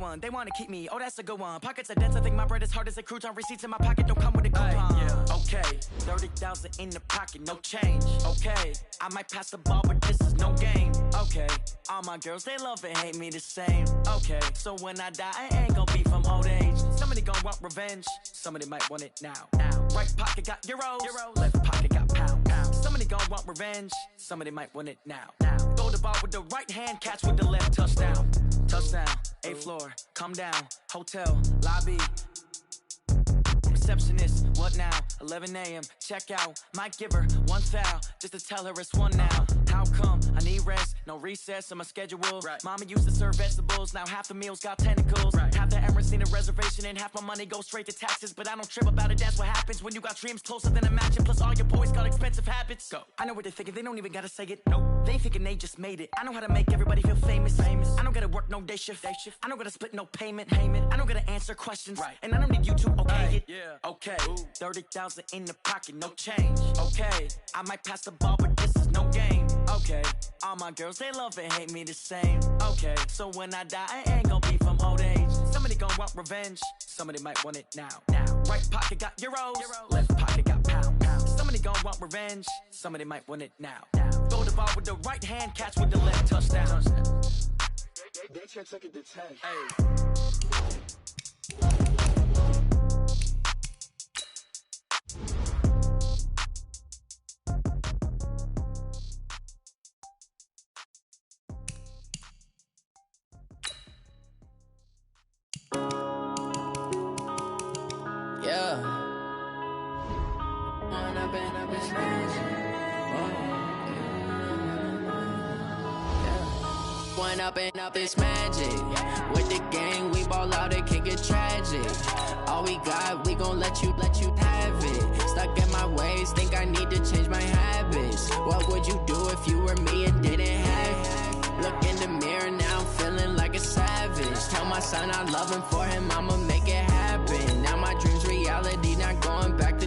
one. They wanna keep me, oh that's a good one. Pockets are dense, I think my bread is hard as a crouton. Receipts in my pocket don't come with a coupon. Yeah. Okay, 30,000 in the pocket, no change. Okay, I might pass the ball, but this is no game. Okay, all my girls, they love and hate me the same. Okay, so when I die, I ain't gon' be from old age. Somebody gon' want revenge, somebody might want it now. Right pocket got euros, left pocket got pound. Somebody gon' want revenge, somebody might want it now. Throw the ball with the right hand, catch with the left, touchdown. Touchdown, 8th floor, come down, hotel, lobby. Receptionist, what now? 11 a.m., check out. Might give her one foul, just to tell her it's one now. How come? I need rest, no recess on my schedule. Right. Mama used to serve vegetables, now half the meals got tentacles. Right. Half the Emirates need a reservation and half my money goes straight to taxes. But I don't trip about it, that's what happens when you got dreams closer than a mansion. Plus all your boys got expensive habits. Go. I know what they're thinking, they don't even gotta say it. Nope. They thinking they just made it. I know how to make everybody feel famous. I don't gotta work no day shift. I don't gotta split no payment. I don't gotta answer questions. Right. And I don't need you to okay it. Yeah. Okay, 30,000 in the pocket, no change. Okay, I might pass the ball, but this is no game. Okay, all my girls, they love and hate me the same. Okay, so when I die, I ain't gon' be from old age. Somebody gon' want revenge, somebody might want it now. Right pocket got euros, left pocket got pound. Somebody gon' want revenge, somebody might want it now. Throw the ball with the right hand, catch with the left, touchdown. They check second to 10. Hey. Up it's magic. With the gang, we ball out, it can get tragic. All we got, we gon' let you have it. Stuck in my ways, think I need to change my habits. What would you do if you were me and didn't have it? Look in the mirror, now I'm feeling like a savage. Tell my son I love him, for him I'ma make it happen. Now my dream's reality, not going back to.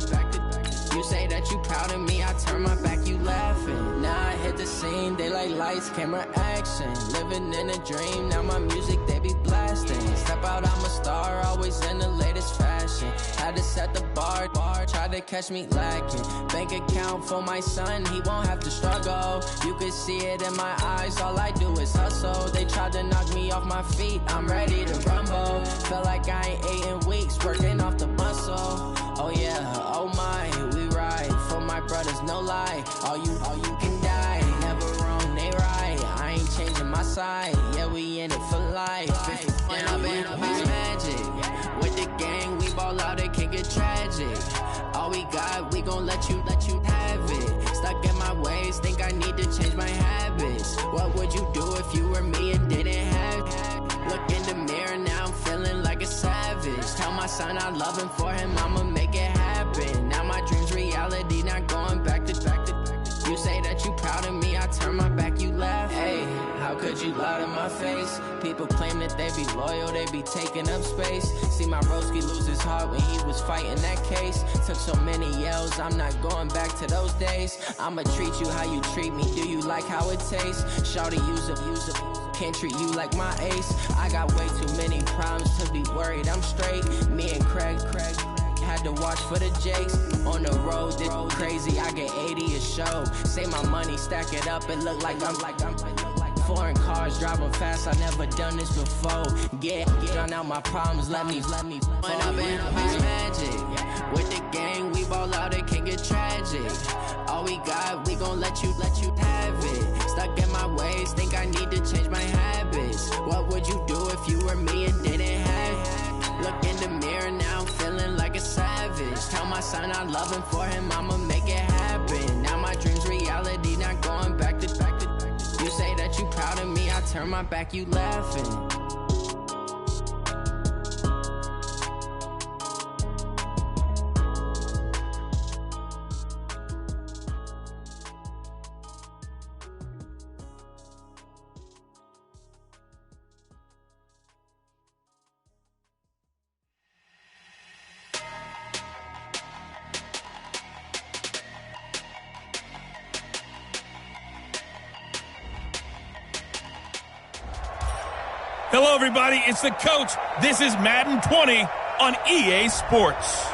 You say that you proud of me, I turn my back, you laughing. Now I hit the scene, they like lights, camera, action. Living in a dream, now my music, they be blasting. Step out, I'm a star, always in the latest fashion. Had to set the bar, try to catch me lacking. Bank account for my son, he won't have to struggle. You can see it in my eyes, all I do is hustle. They tried to knock me off my feet, I'm ready to rumble. Felt like I ain't ate in weeks, working off the muscle. Oh yeah, oh my, we ride for my brothers, no lie. All you can die, never wrong, they right. I ain't changing my side, yeah, we in it for life. When I've been up, it's magic. With the gang, we ball out, it can get tragic. All we got, we gon' let you have it. Stuck in my ways, think I need to change my habits. What would you do if you were me and didn't have it? Look in the mirror, now I'm feeling like a savage. Tell my son I love him, for him I'ma make it happen. Now my dream's reality, not going back to. You say that you proud of me, I turn my back, you laugh. Hey, how could you lie to my face? People claim that they be loyal, they be taking up space. See my broski lose his heart when he was fighting that case. Took so many yells, I'm not going back to those days. I'ma treat you how you treat me, do you like how it tastes? Shawty, use it. Can't treat you like my ace. I got way too many problems to be worried, I'm straight. Me and Craig had to watch for the Jakes. On the road, this crazy, I get 80 a show. Save my money, stack it up, it look like I'm foreign cars, driving fast, I never done this before. Drown out my problems, let me When I've been up, it's magic. With the gang, we ball out, it can get tragic. All we got, we gon' let you have it. Stuck in my ways, think I need to change my habits. What would you do if you were me and didn't have it? Look in the mirror, now I'm feeling like a savage. Tell my son I love him, for him I'ma make it happen. Now my dream's reality, not going back to. You say that you proud of me, I turn my back, you laughing. Hello, everybody. It's the coach. This is Madden 20 on EA Sports.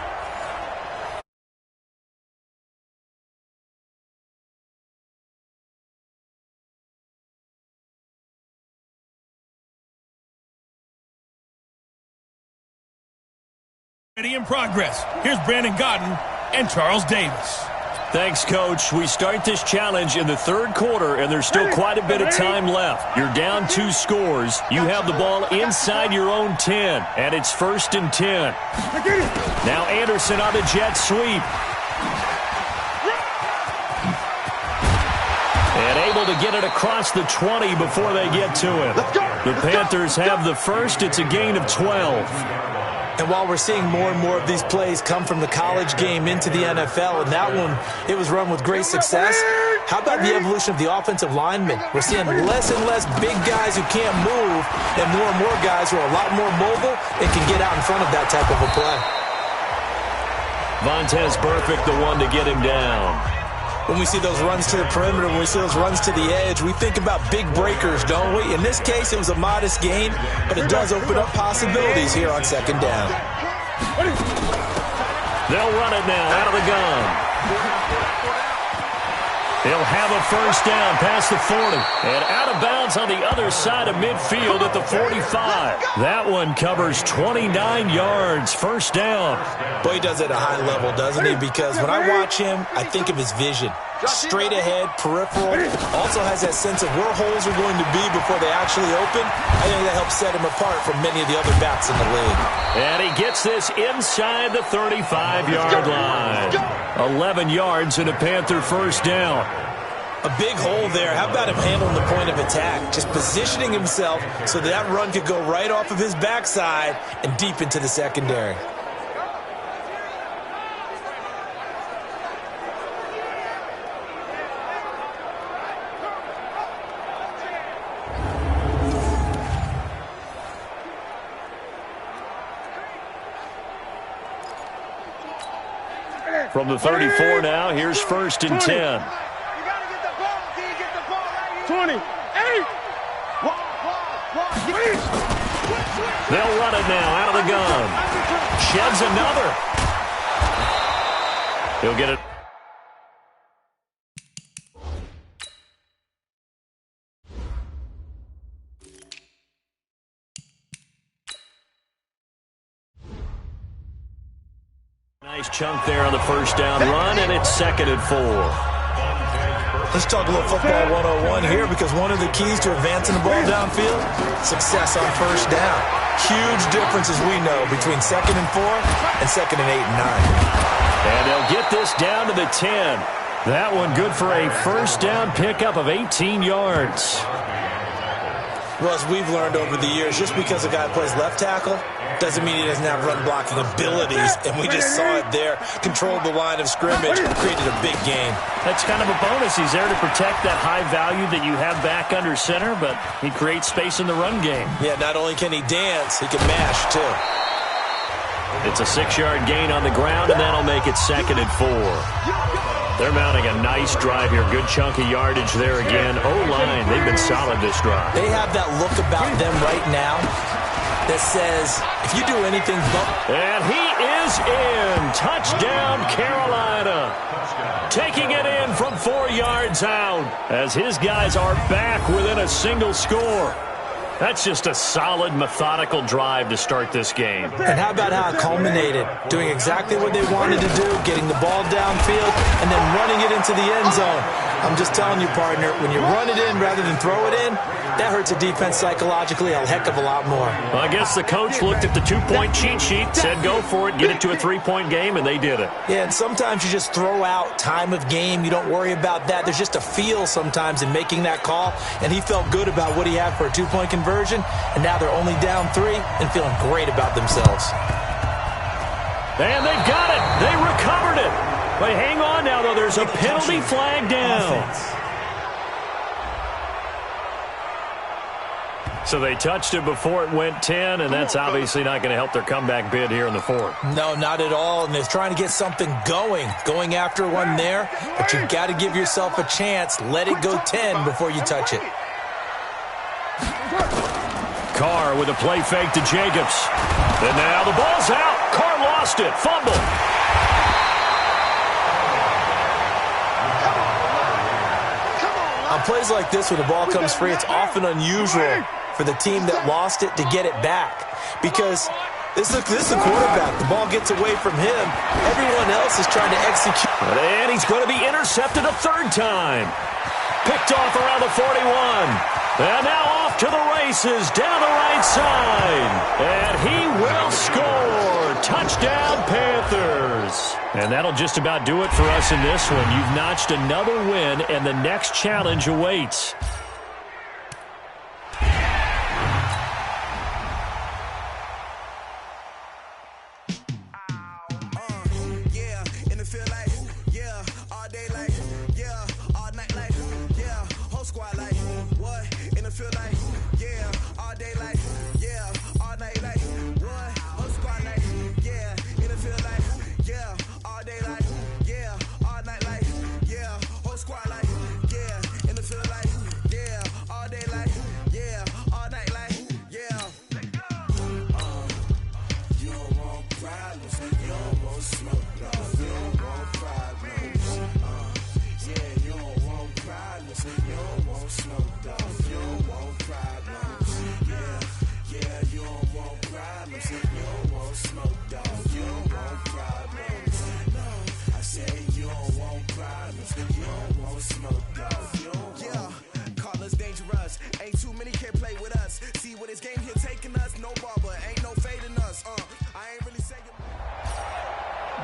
Ready in progress. Here's Brandon Godden and Charles Davis. Thanks, Coach. We start this challenge in the third quarter, and there's still quite a bit of time left. You're down 2 scores. You have the ball inside your own 10, and it's 1st and 10. Now Anderson on the jet sweep. And able to get it across the 20 before they get to it. The Panthers have the first. It's a gain of 12. And while we're seeing more and more of these plays come from the college game into the NFL, and that one, it was run with great success, how about the evolution of the offensive linemen? We're seeing less and less big guys who can't move and more guys who are a lot more mobile and can get out in front of that type of a play. Vontaze Burfict, the one to get him down. When we see those runs to the perimeter, when we see those runs to the edge, we think about big breakers, don't we? In this case, it was a modest gain, but it does open up possibilities here on 2nd down. They'll run it now out of the gun. He'll have a first down past the 40. And out of bounds on the other side of midfield at the 45. That one covers 29 yards. First down. Boy, he does it at a high level, doesn't he? Because when I watch him, I think of his vision. Straight ahead, peripheral. Also has that sense of where holes are going to be before they actually open. I think that helps set him apart from many of the other backs in the league. And he gets this inside the 35-yard line. 11 yards and a Panther first down. A big hole there. How about him handling the point of attack? Just positioning himself so that run could go right off of his backside and deep into the secondary. From the 34 now, here's 1st and 10. 20. They'll run it now out of the gun. Sheds another. He'll get it. Nice chunk there on the first down run, and it's 2nd and 4. Let's talk a little football 101 here, because one of the keys to advancing the ball downfield, success on first down. Huge difference, as we know, between 2nd and 4 and 2nd and 8 and 9. And they'll get this down to the 10. That one good for a first down pickup of 18 yards. Well, as we've learned over the years, just because a guy plays left tackle doesn't mean he doesn't have run-blocking abilities, and we just saw it there. Controlled the line of scrimmage, created a big game. That's kind of a bonus. He's there to protect that high value that you have back under center, but he creates space in the run game. Yeah, not only can he dance, he can mash, too. It's a 6-yard gain on the ground, and that'll make it 2nd and 4. They're mounting a nice drive here. Good chunk of yardage there again. O-line, they've been solid this drive. They have that look about them right now that says, if you do anything but... And he is in. Touchdown, Carolina. Taking it in from 4 yards out as his guys are back within a single score. That's just a solid, methodical drive to start this game. And how about how it culminated? Doing exactly what they wanted to do, getting the ball downfield, and then running it into the end zone. I'm just telling you, partner, when you run it in rather than throw it in, that hurts a defense psychologically a heck of a lot more. Well, I guess the coach looked at the 2-point cheat sheet, said go for it, get it to a 3-point game, and they did it. Yeah, and sometimes you just throw out time of game. You don't worry about that. There's just a feel sometimes in making that call, and he felt good about what he had for a 2-point conversion, and now they're only down 3 and feeling great about themselves. And they've got it. They recovered it. But hang on now, though. There's a penalty flag down. So they touched it before it went 10, and that's obviously not going to help their comeback bid here in the 4th. No, not at all, and they're trying to get something going after one there, but you've got to give yourself a chance. Let it go 10 before you touch it. Carr with a play fake to Jacobs. And now the ball's out. Carr lost it. Fumble. On plays like this where the ball comes free, it's often unusual for the team that lost it to get it back. Because this is a quarterback. The ball gets away from him. Everyone else is trying to execute. And he's going to be intercepted a third time. Picked off around the 41. And now off to the races down the right side. And he will score. Touchdown, Panthers. And that'll just about do it for us in this one. You've notched another win, and the next challenge awaits.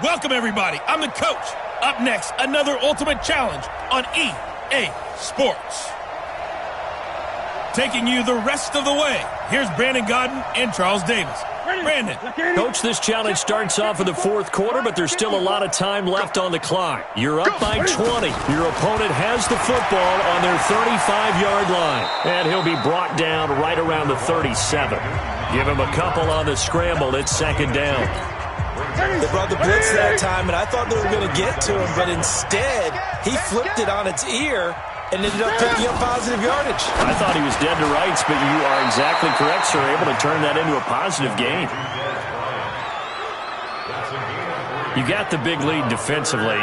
Welcome, everybody. I'm the coach. Up next, another ultimate challenge on EA Sports. Taking you the rest of the way, here's Brandon Godden and Charles Davis. Brandon. Coach, this challenge starts off in the fourth quarter, but there's still a lot of time left on the clock. You're up by 20. Your opponent has the football on their 35-yard line, and he'll be brought down right around the 37. Give him a couple on the scramble. It's second down. They brought the blitz that time, and I thought they were going to get to him, but instead, he flipped it on its ear and ended up picking up positive yardage. I thought he was dead to rights, but you are exactly correct, sir. Able to turn that into a positive gain. You got the big lead defensively,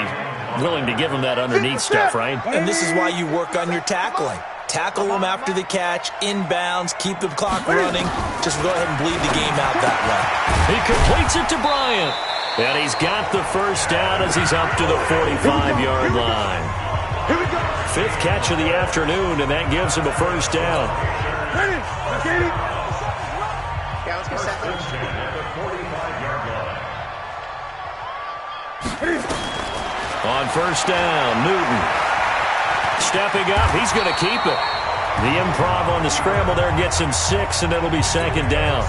willing to give him that underneath stuff, right? And this is why you work on your tackling. Tackle them after the catch, inbounds, keep the clock running. Just go ahead and bleed the game out that way. He completes it to Bryant. And he's got the first down as he's up to the 45-yard line. Fifth catch of the afternoon, and that gives him a first down. On first down, Newton. Stepping up, he's going to keep it. The improv on the scramble there gets him 6, and it'll be second down.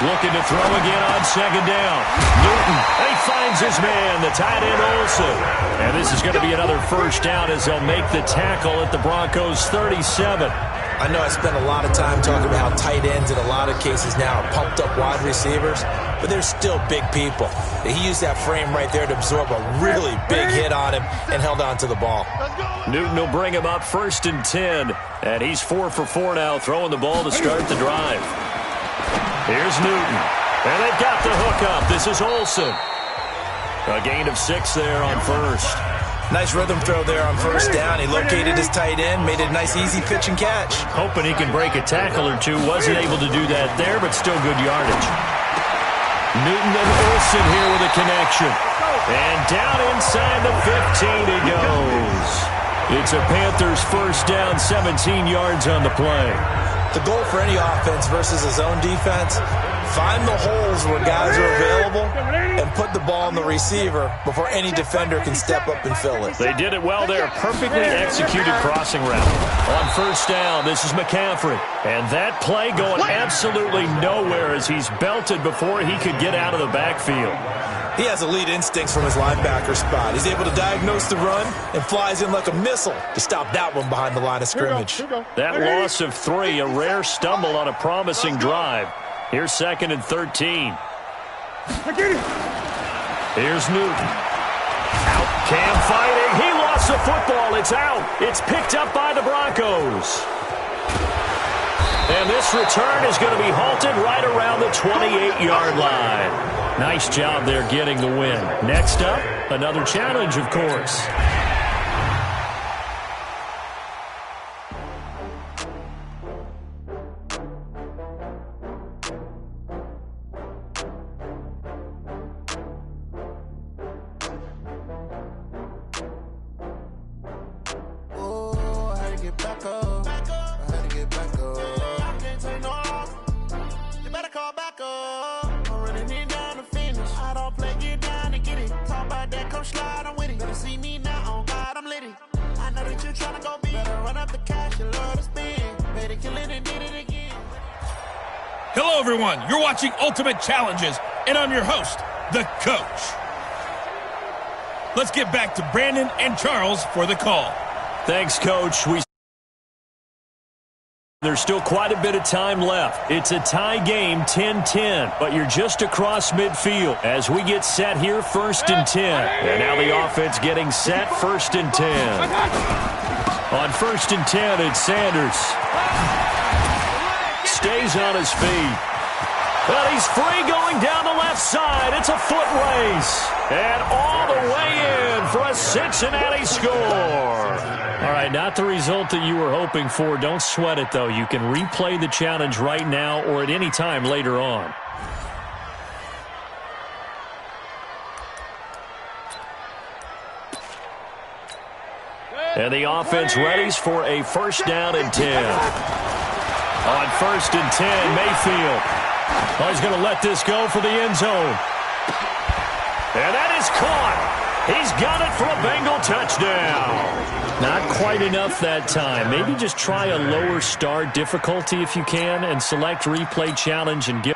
Looking to throw again on second down. Newton, he finds his man, the tight end Olsen. And this is going to be another first down as they'll make the tackle at the Broncos' 37. I know I spent a lot of time talking about how tight ends in a lot of cases now are pumped up wide receivers, but they're still big people. He used that frame right there to absorb a really big hit on him and held on to the ball. Newton will bring him up first and 10, and he's 4 for 4 now, throwing the ball to start the drive. Here's Newton, and they've got the hook up. This is Olsen. A gain of 6 there on first. Nice rhythm throw there on first down. He located his tight end, made it a nice easy pitch and catch. Hoping he can break a tackle or two. Wasn't able to do that there, but still good yardage. Newton and Olsen here with a connection. And down inside the 15 he goes. It's a Panthers first down, 17 yards on the play. The goal for any offense versus a zone defense, find the holes where guys are available and put the ball on the receiver before any defender can step up and fill it. They did it well there. Perfectly executed crossing route. On first down, this is McCaffrey. And that play going absolutely nowhere as he's belted before he could get out of the backfield. He has elite instincts from his linebacker spot. He's able to diagnose the run and flies in like a missile to stop that one behind the line of scrimmage. That loss of 3, a rare stumble on a promising drive. Here's second and 13. Here's Newton. Out Cam fighting. He lost the football. It's out. It's picked up by the Broncos. And this return is going to be halted right around the 28-yard line. Nice job there getting the win. Next up, another challenge, of course. Hello, everyone. You're watching Ultimate Challenges, and I'm your host, the Coach. Let's get back to Brandon and Charles for the call. Thanks, Coach. There's still quite a bit of time left. It's a tie game, 10-10, but you're just across midfield as we get set here, 1st and 10. And now the offense getting set, 1st and 10. On 1st and 10, it's Sanders. Stays on his feet. But he's free going down the left side. It's a foot race. And all the way in for a Cincinnati score. All right, not the result that you were hoping for. Don't sweat it, though. You can replay the challenge right now or at any time later on. And the offense readies for a 1st down and 10. On 1st and 10, Mayfield. Oh, he's going to let this go for the end zone. And that is caught. He's got it for a Bengal touchdown. Not quite enough that time. Maybe just try a lower start difficulty if you can and select replay challenge and give.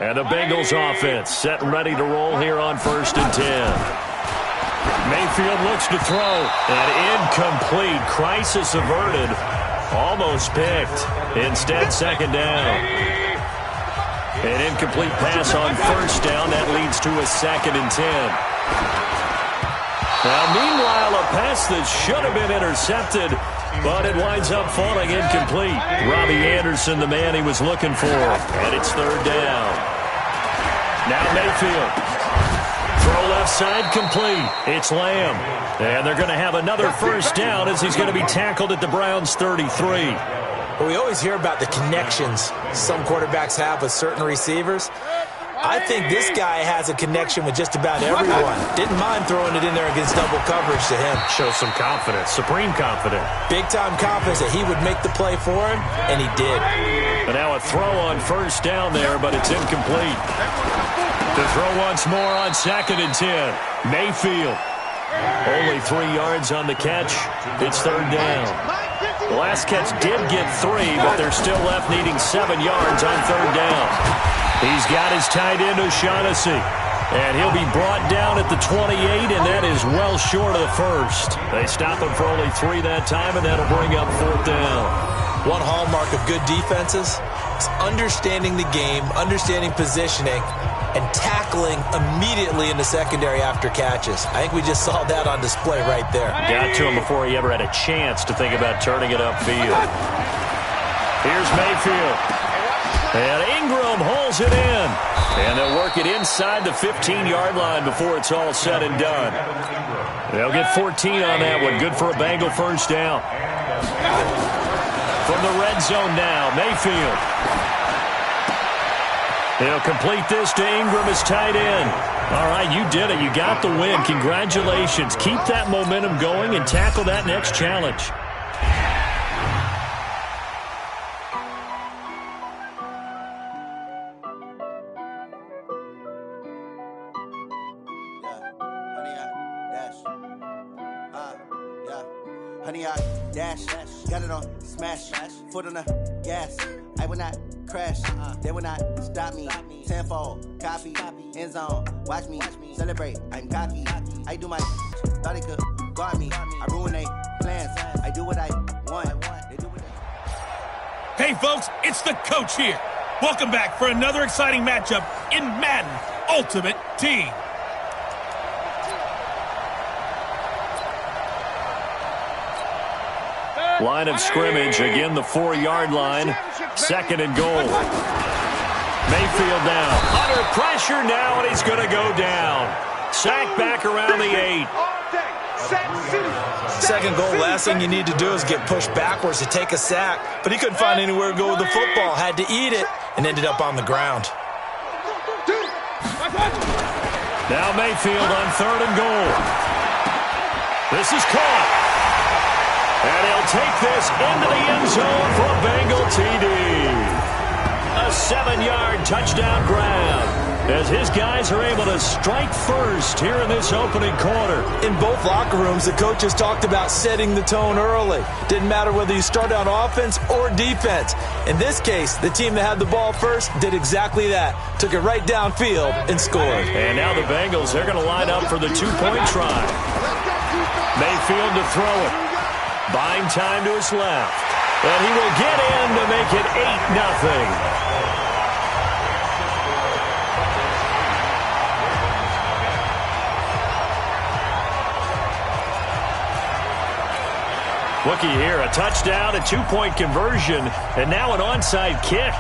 And the Bengals offense set and ready to roll here on 1st and 10. Mayfield looks to throw. And incomplete. Crisis averted. Almost picked. Instead, 2nd down. An incomplete pass on 1st down. That leads to a 2nd and 10. Now, meanwhile, a pass that should have been intercepted, but it winds up falling incomplete. Robbie Anderson, the man he was looking for. And it's 3rd down. Now Mayfield. Throw left side complete. It's Lamb. And they're going to have another 1st down as he's going to be tackled at the Browns' 33. Well, we always hear about the connections some quarterbacks have with certain receivers. I think this guy has a connection with just about everyone. Didn't mind throwing it in there against double coverage to him. Shows some confidence, supreme confidence. Big-time confidence that he would make the play for him, and he did. But now a throw on 1st down there, but it's incomplete. To throw once more on 2nd and 10. Mayfield. Only 3 yards on the catch. It's 3rd down. The last catch did get 3, but they're still left needing 7 yards on 3rd down. He's got his tight end, O'Shaughnessy. And he'll be brought down at the 28, and that is well short of the 1st. They stop him for only 3 that time, and that'll bring up 4th down. One hallmark of good defenses is understanding the game, understanding positioning, and tackling immediately in the secondary after catches. I think we just saw that on display right there. Got to him before he ever had a chance to think about turning it upfield. Here's Mayfield. And Ingram holds it in. And they'll work it inside the 15-yard line before it's all said and done. They'll get 14 on that one. Good for a Bengal 1st down. From the red zone now, Mayfield. He'll complete this to Ingram as tight end. All right, you did it. You got the win. Congratulations. Keep that momentum going and tackle that next challenge. Honey, I dash, got it on smash, foot on the gas. I will not crash, they will not stop me. Tenfold, copy, end zone, watch me celebrate. I'm cocky, I do my thought it could guard me. I ruin they plans, I do what I want. They do what they... Hey, folks, it's the Coach here. Welcome back for another exciting matchup in Madden Ultimate Team. Line of scrimmage, again the 4-yard line. Second and goal. Mayfield now. Under pressure now, and he's going to go down. Sack back around the 8. Second goal, last thing you need to do is get pushed backwards to take a sack. But he couldn't find anywhere to go with the football. Had to eat it and ended up on the ground. Now Mayfield on 3rd and goal. This is caught. And he'll take this into the end zone for a Bengal TD. A 7-yard touchdown grab as his guys are able to strike first here in this opening quarter. In both locker rooms, the coaches talked about setting the tone early. Didn't matter whether you start on offense or defense. In this case, the team that had the ball first did exactly that. Took it right downfield and scored. And now the Bengals, they're going to line up for the 2-point try. Mayfield to throw it. Buying time to his left. And he will get in to make it 8-0. Looky here, a touchdown, a 2-point conversion, and now an onside kick.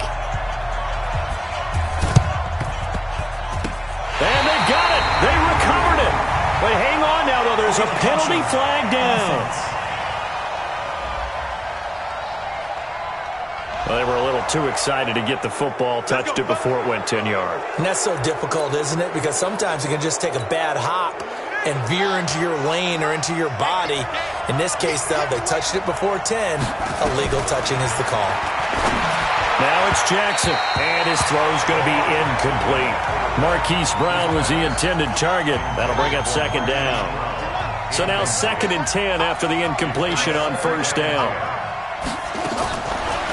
And they got it. They recovered it. But hang on now, though. There's a penalty flag down. Well, they were a little too excited to get the football, touched it before it went 10 yards. And that's so difficult, isn't it? Because sometimes you can just take a bad hop and veer into your lane or into your body. In this case, though, they touched it before 10. Illegal touching is the call. Now it's Jackson, and his throw's going to be incomplete. Marquise Brown was the intended target. That'll bring up 2nd down. So now 2nd and 10 after the incompletion on 1st down.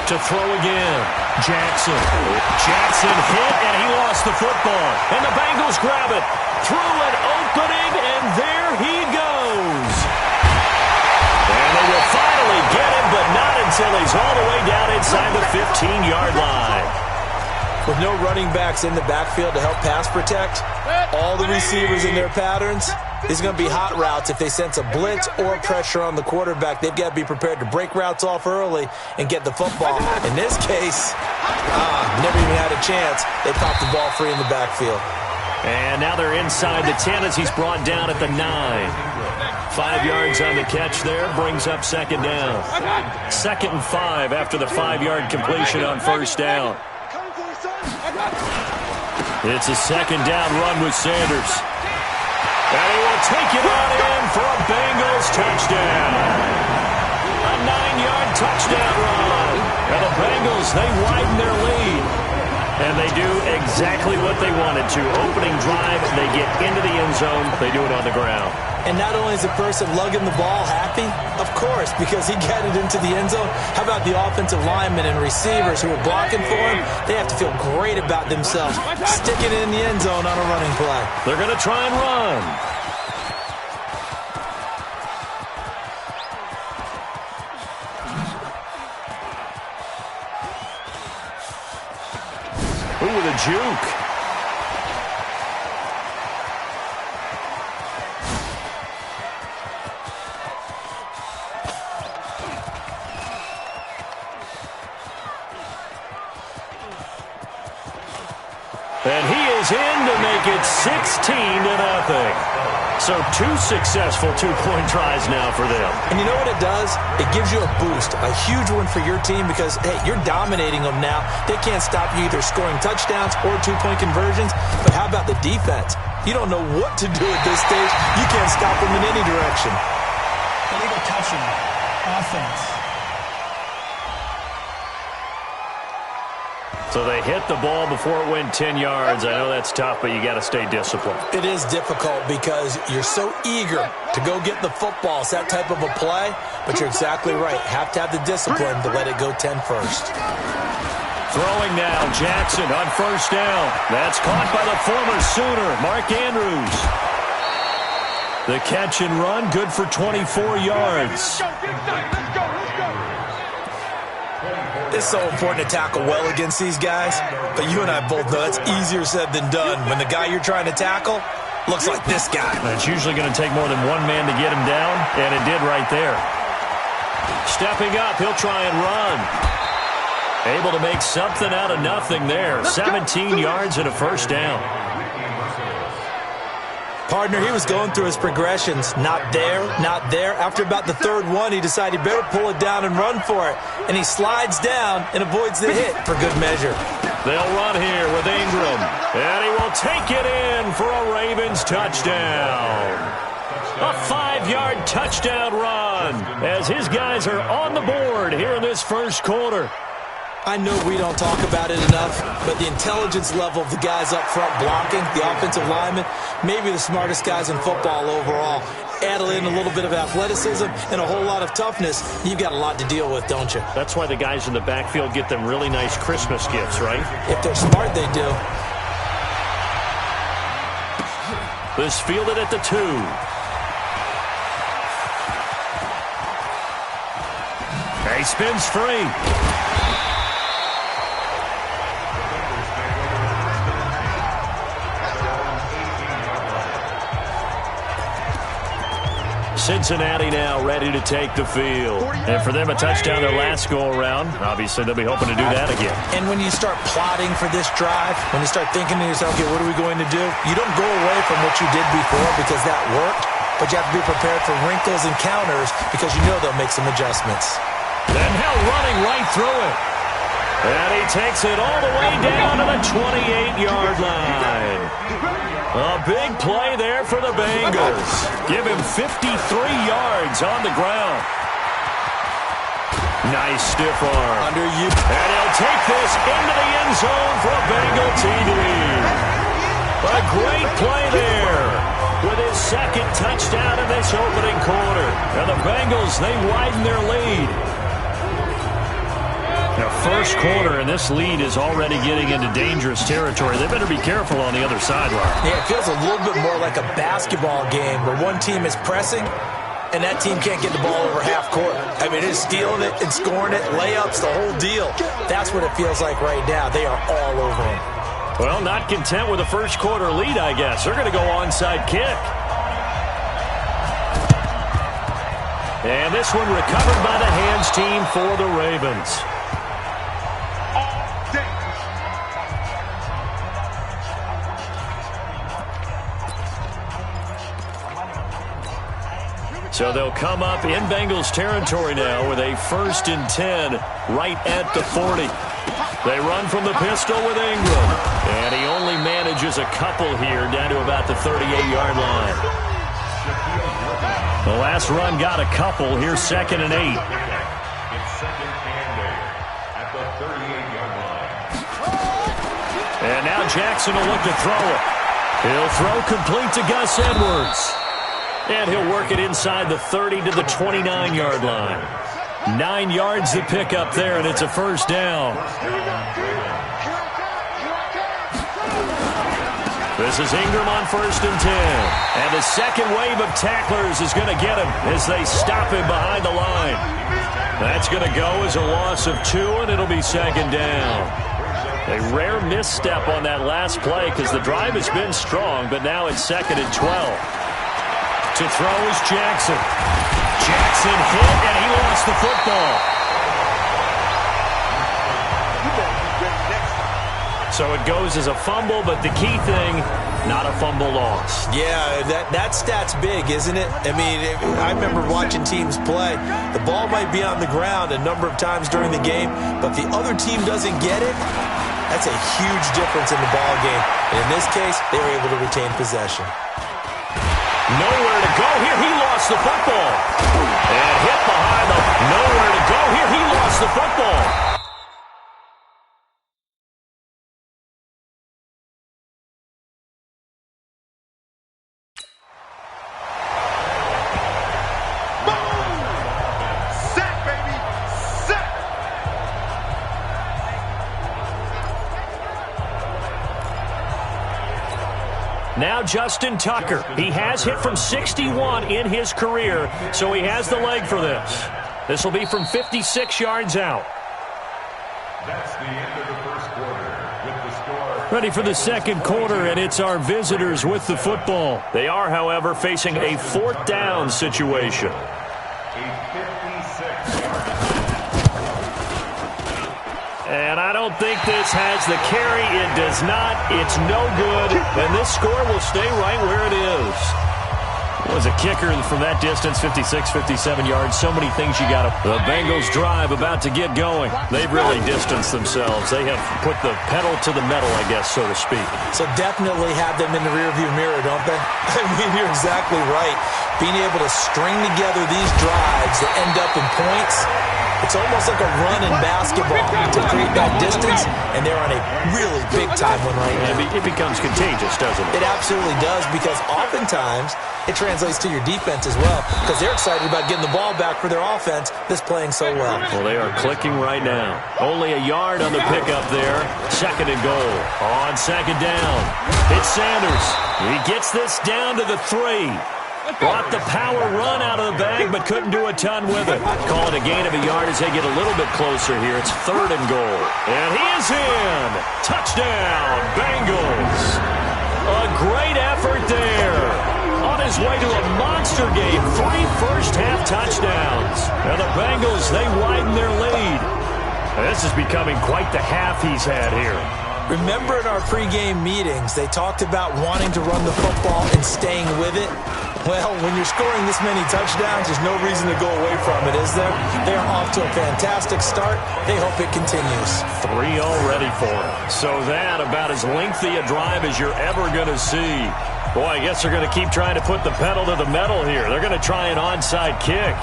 To throw again. Jackson hit, and he lost the football. And the Bengals grab it. Through an opening, and there he goes. And they will finally get him, but not until he's all the way down inside the 15-yard line. With no running backs in the backfield to help pass protect, all the receivers in their patterns, these are going to be hot routes. If they sense a blitz or pressure on the quarterback, they've got to be prepared to break routes off early and get the football. In this case, never even had a chance. They popped the ball free in the backfield. And now they're inside the 10 as he's brought down at the 9. 5 yards on the catch there, brings up 2nd down. 2nd and 5 after the 5-yard completion on 1st down. It's a 2nd down run with Sanders. And he will take it on in for a Bengals touchdown. A 9-yard touchdown run. And the Bengals, they widen their lead. And they do exactly what they wanted to. Opening drive, they get into the end zone. They do it on the ground. And not only is the person lugging the ball happy, of course, because he got it into the end zone. How about the offensive linemen and receivers who are blocking for him? They have to feel great about themselves, sticking it in the end zone on a running play. They're going to try and run. Ooh, with a juke. And he is in to make it 16-0. So 2 successful 2-point tries now for them. And you know what it does? It gives you a boost, a huge one for your team because, hey, you're dominating them now. They can't stop you either scoring touchdowns or 2-point conversions. But how about the defense? You don't know what to do at this stage. You can't stop them in any direction. Illegal touching. Offense. So they hit the ball before it went 10 yards. I know that's tough, but you got to stay disciplined. It is difficult because you're so eager to go get the football. It's that type of a play, but you're exactly right. Have to have the discipline to let it go 10 first. Throwing now, Jackson on 1st down. That's caught by the former Sooner, Mark Andrews. The catch and run, good for 24 yards. is so important to tackle well against these guys, but you and I both know that's easier said than done when the guy you're trying to tackle looks like this guy. It's usually going to take more than one man to get him down, and it did right there. Stepping up, he'll try and run. Able to make something out of nothing there. 17 yards and a first down. Partner, he was going through his progressions. Not there, not there. After about the third one, he decided he better pull it down and run for it. And he slides down and avoids the hit for good measure. They'll run here with Ingram. And he will take it in for a Ravens touchdown. A 5-yard touchdown run as his guys are on the board here in this first quarter. I know we don't talk about it enough, but the intelligence level of the guys up front blocking, the offensive linemen, maybe the smartest guys in football overall. Add in a little bit of athleticism and a whole lot of toughness, you've got a lot to deal with, don't you? That's why the guys in the backfield get them really nice Christmas gifts, right? If they're smart, they do. This fielded at the 2. He spins free. Cincinnati now ready to take the field. And for them, a touchdown their last go-around. Obviously, they'll be hoping to do that again. And when you start plotting for this drive, when you start thinking to yourself, okay, what are we going to do? You don't go away from what you did before because that worked, but you have to be prepared for wrinkles and counters because you know they'll make some adjustments. And Hill running right through it. And he takes it all the way down to the 28-yard line. A big play there for the Bengals. Give him 53 yards on the ground. Nice stiff arm. Under you. And he'll take this into the end zone for a Bengal TD. A great play there with his second touchdown in this opening quarter. And the Bengals, they widen their lead. Now, first quarter, and this lead is already getting into dangerous territory. They better be careful on the other sideline. Yeah, it feels a little bit more like a basketball game where one team is pressing and that team can't get the ball over half court. I mean, it's stealing it and scoring it, layups, the whole deal. That's what it feels like right now. They are all over them. Well, not content with a first quarter lead, I guess. They're going to go onside kick. And this one recovered by the hands team for the Ravens. So they'll come up in Bengals territory now with a 1st and 10 right at the 40. They run from the pistol with Ingram. And he only manages a couple here down to about the 38-yard line. The last run got a couple. Here's 2nd and 8. And now Jackson will look to throw it. He'll throw complete to Gus Edwards. And he'll work it inside the 30 to the 29-yard line. 9 yards to pick up there, and it's a first down. This is Ingram on 1st and 10. And the second wave of tacklers is going to get him as they stop him behind the line. That's going to go as a loss of 2, and it'll be 2nd down. A rare misstep on that last play because the drive has been strong, but now it's 2nd and 12. To throw is Jackson. Jackson hit, and he lost the football. So it goes as a fumble, but the key thing, not a fumble loss. Yeah, that stat's big, isn't it? I mean, I remember watching teams play. The ball might be on the ground a number of times during the game, but if the other team doesn't get it, that's a huge difference in the ball game. And in this case, they were able to retain possession. Nowhere to go here. He lost the football. And hit behind the... Nowhere to go here. He lost the football. Now Justin Tucker. He has hit from 61 in his career, so he has the leg for this. This will be from 56 yards out. Ready for the second quarter, and it's our visitors with the football. They are, however, facing a fourth down situation. And I don't think this has the carry. It does not. It's no good. And this score will stay right where it is. Was a kicker from that distance, 56, 57 yards. So many things you got to. The Bengals drive about to get going. They've really distanced themselves. They have put the pedal to the metal, I guess, so to speak. So definitely have them in the rearview mirror, don't they? I mean, you're exactly right. Being able to string together these drives that end up in points, it's almost like a run in basketball to create that distance, and they're on a really big-time one right now. It becomes contagious, doesn't it? It absolutely does, because oftentimes it translates to your defense as well, because they're excited about getting the ball back for their offense that's playing so well. Well, they are clicking right now. Only a yard on the pickup there. Second and goal. On second down, it's Sanders. He gets this down to the 3. Brought the power run out of the bag, but couldn't do a ton with it. Call it a gain of a yard as they get a little bit closer here. It's third and goal. And he is in. Touchdown, Bengals. A great effort there. On his way to a monster game. 3 first-half touchdowns. And the Bengals, they widen their lead. And this is becoming quite the half he's had here. Remember in our pregame meetings, they talked about wanting to run the football and staying with it? Well, when you're scoring this many touchdowns, there's no reason to go away from it, is there? They are off to a fantastic start. They hope it continues. 3 already for him. So that about as lengthy a drive as you're ever going to see. Boy, I guess they're going to keep trying to put the pedal to the metal here. They're going to try an onside kick.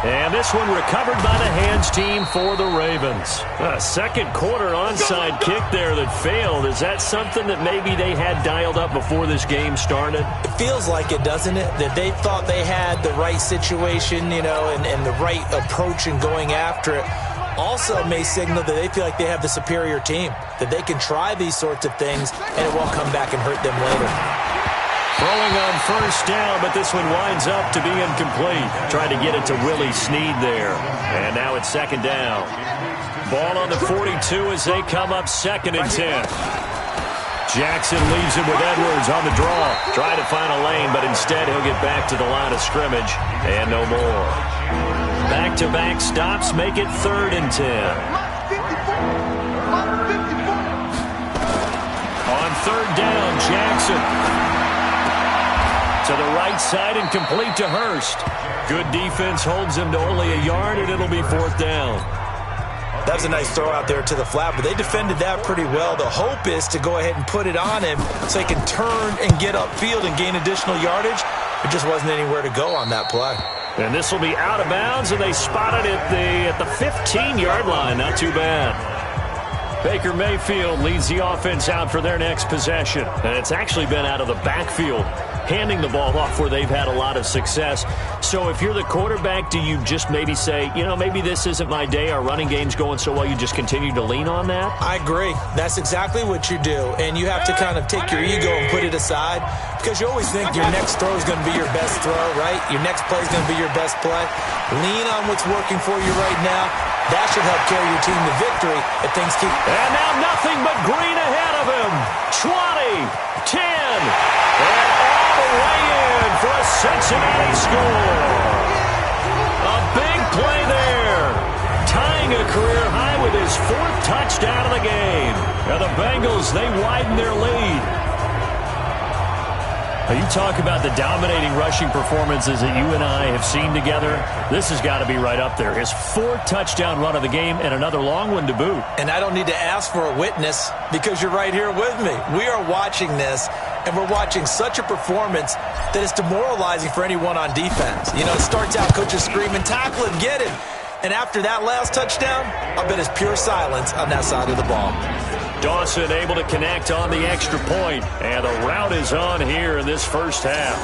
And this one recovered by the hands team for the Ravens. A second quarter onside kick there that failed. Is that something that maybe they had dialed up before this game started? It feels like it, doesn't it? That they thought they had the right situation, you know, and the right approach in going after it. Also may signal that they feel like they have the superior team, that they can try these sorts of things, and it won't come back and hurt them later. Throwing on first down, but this one winds up to be incomplete. Trying to get it to Willie Snead there. And now it's second down. Ball on the 42 as they come up second and 10. Jackson leaves it with Edwards on the draw. Trying to find a lane, but instead he'll get back to the line of scrimmage. And no more. Back-to-back stops make it third and 10. On third down, Jackson. To the right side and complete to Hurst. Good defense holds him to only a yard, and it'll be fourth down. That was a nice throw out there to the flat, but they defended that pretty well. The hope is to go ahead and put it on him so he can turn and get upfield and gain additional yardage. There just wasn't anywhere to go on that play. And this will be out of bounds, and they spotted it at the 15-yard line. Not too bad. Baker Mayfield leads the offense out for their next possession. And it's actually been out of the backfield, handing the ball off where they've had a lot of success. So if you're the quarterback, do you just maybe say, you know, maybe this isn't my day, our running game's going so well, you just continue to lean on that? I agree. That's exactly what you do. And you have to kind of take your ego and put it aside, because you always think your next throw is going to be your best throw, right? Your next play is going to be your best play. Lean on what's working for you right now. That should help carry your team to victory if things keep... And now nothing but green ahead of him. 20, 10, and all the way in for a Cincinnati score. A big play there. Tying a career high with his 4th touchdown of the game. Now the Bengals, they widen their lead. You talk about the dominating rushing performances that you and I have seen together. This has got to be right up there. His 4th touchdown run of the game and another long one to boot. And I don't need to ask for a witness because you're right here with me. We are watching this, and we're watching such a performance that is demoralizing for anyone on defense. You know, it starts out coaches screaming, tackle him, get him. And after that last touchdown, I bet it's pure silence on that side of the ball. Dawson able to connect on the extra point, and the route is on here in this first half.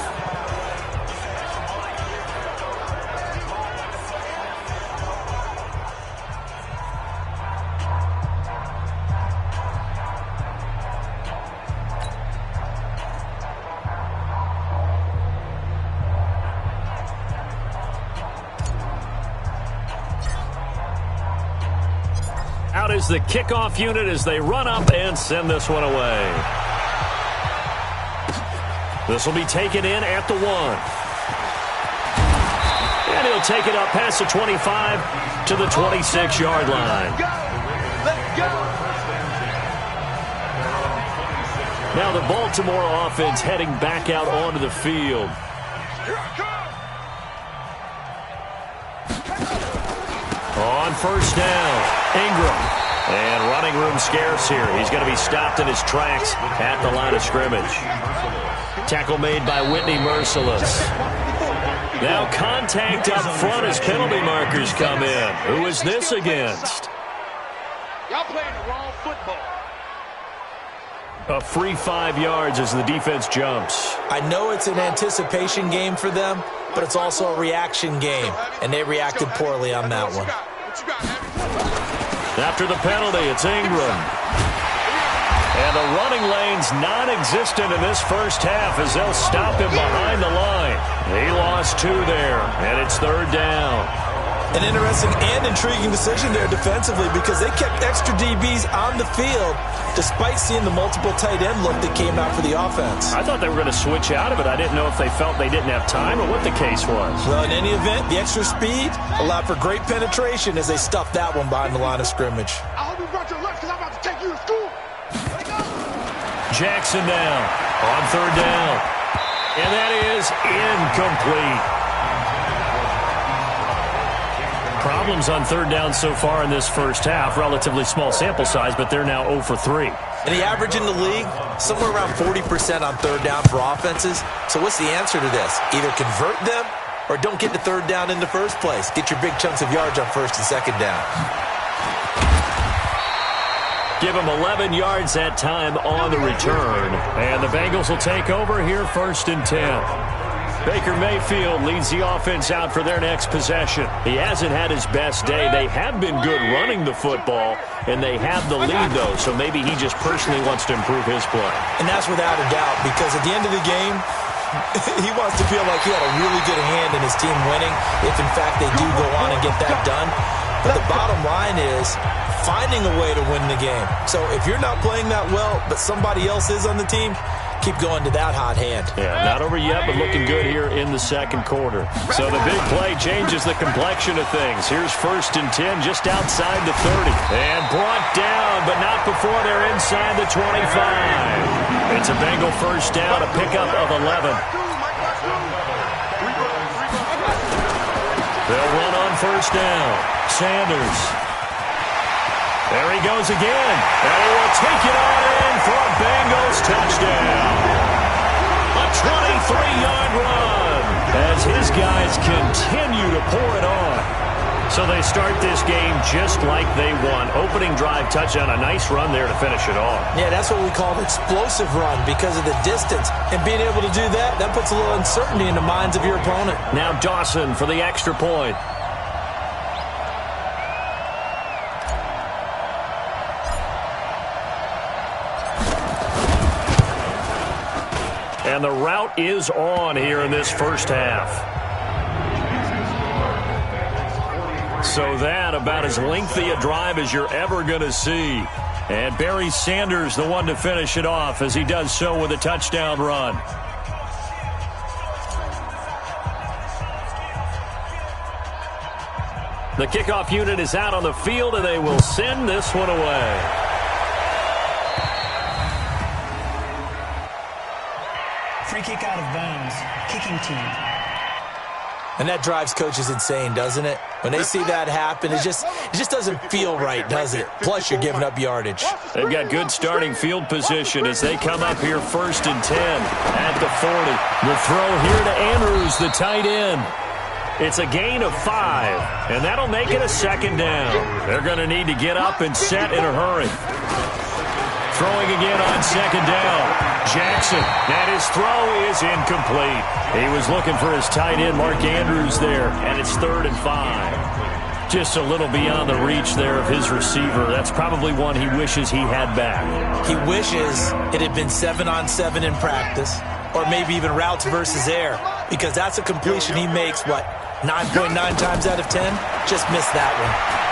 is the kickoff unit as they run up and send this one away. This will be taken in at the 1. And he'll take it up past the 25 to the 26-yard line. Now the Baltimore offense heading back out onto the field. On first down, Ingram. And running room scarce here. He's going to be stopped in his tracks at the line of scrimmage. Tackle made by Whitney Merciless. Now contact up front as penalty markers come in. Who is this against? Y'all playing the wrong football. A free 5 yards as the defense jumps. I know it's an anticipation game for them, but it's also a reaction game, and they reacted poorly on that one. After the penalty, it's Ingram. And the running lane's non-existent in this first half as they'll stop him behind the line. He lost 2 there, and it's third down. An interesting and intriguing decision there defensively because they kept extra DBs on the field despite seeing the multiple tight end look that came out for the offense. I thought they were going to switch out of it. I didn't know if they felt they didn't have time or what the case was. Well, in any event, the extra speed allowed for great penetration as they stuffed that one behind the line of scrimmage. I hope you brought your lunch because I'm about to take you to school. Jackson down on third down. And that is incomplete. Problems on third down so far in this first half. Relatively small sample size, but they're now 0 for 3. And the average in the league, somewhere around 40% on third down for offenses. So what's the answer to this? Either convert them or don't get to third down in the first place. Get your big chunks of yards on first and second down. Give them 11 yards that time on the return. And the Bengals will take over here first and 10. Baker Mayfield leads the offense out for their next possession. He hasn't had his best day. They have been good running the football, and they have the lead, though, so maybe he just personally wants to improve his play. And that's without a doubt, because at the end of the game, he wants to feel like he had a really good hand in his team winning, if in fact they do go on and get that done. But the bottom line is finding a way to win the game. So if you're not playing that well, but somebody else is on the team, keep going to that hot hand. Yeah, not over yet, but looking good here in the second quarter. So the big play changes the complexion of things. Here's first and 10 just outside the 30. And brought down, but not before they're inside the 25. It's a Bengal first down, a pickup of 11. They'll run on first down. Sanders. There he goes again. And he will take it on in for a Bengals touchdown. A 23-yard run as his guys continue to pour it on. So they start this game just like they won. Opening drive touchdown, a nice run there to finish it off. Yeah, that's what we call an explosive run because of the distance. And being able to do that, that puts a little uncertainty in the minds of your opponent. Now Dawson for the extra point. And the route is on here in this first half. So that about as lengthy a drive as you're ever going to see. And Barry Sanders the one to finish it off as he does so with a touchdown run. The kickoff unit is out on the field, and they will send this one away. Free kick out of bounds. Kicking team. And that drives coaches insane, doesn't it? When they see that happen, it just doesn't feel right, does it? Plus, you're giving up yardage. They've got good starting field position as they come up here first and 10 at the 40. The throw here to Andrews, the tight end. It's a gain of 5, and that'll make it a second down. They're going to need to get up and set in a hurry. Throwing again on second down. Jackson, and his throw is incomplete. He was looking for his tight end, Mark Andrews, there, and it's 3rd and 5. Just a little beyond the reach there of his receiver. That's probably one he wishes he had back. He wishes it had been 7-on-7 in practice, or maybe even routes versus air, because that's a completion he makes, 9.9 times out of 10? Just missed that one.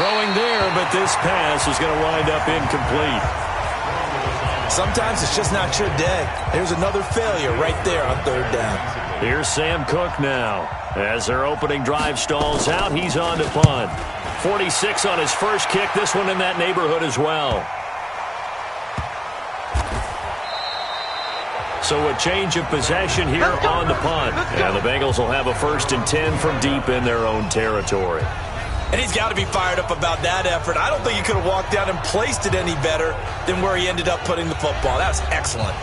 Throwing there, but this pass is going to wind up incomplete. Sometimes it's just not your day. There's another failure right there on third down. Here's Sam Cook now. As their opening drive stalls out, he's on to punt. 46 on his first kick. This one in that neighborhood as well. So a change of possession here on the punt. And the Bengals will have a 1st and 10 from deep in their own territory. And he's got to be fired up about that effort. I don't think he could have walked down and placed it any better than where he ended up putting the football. That was excellent.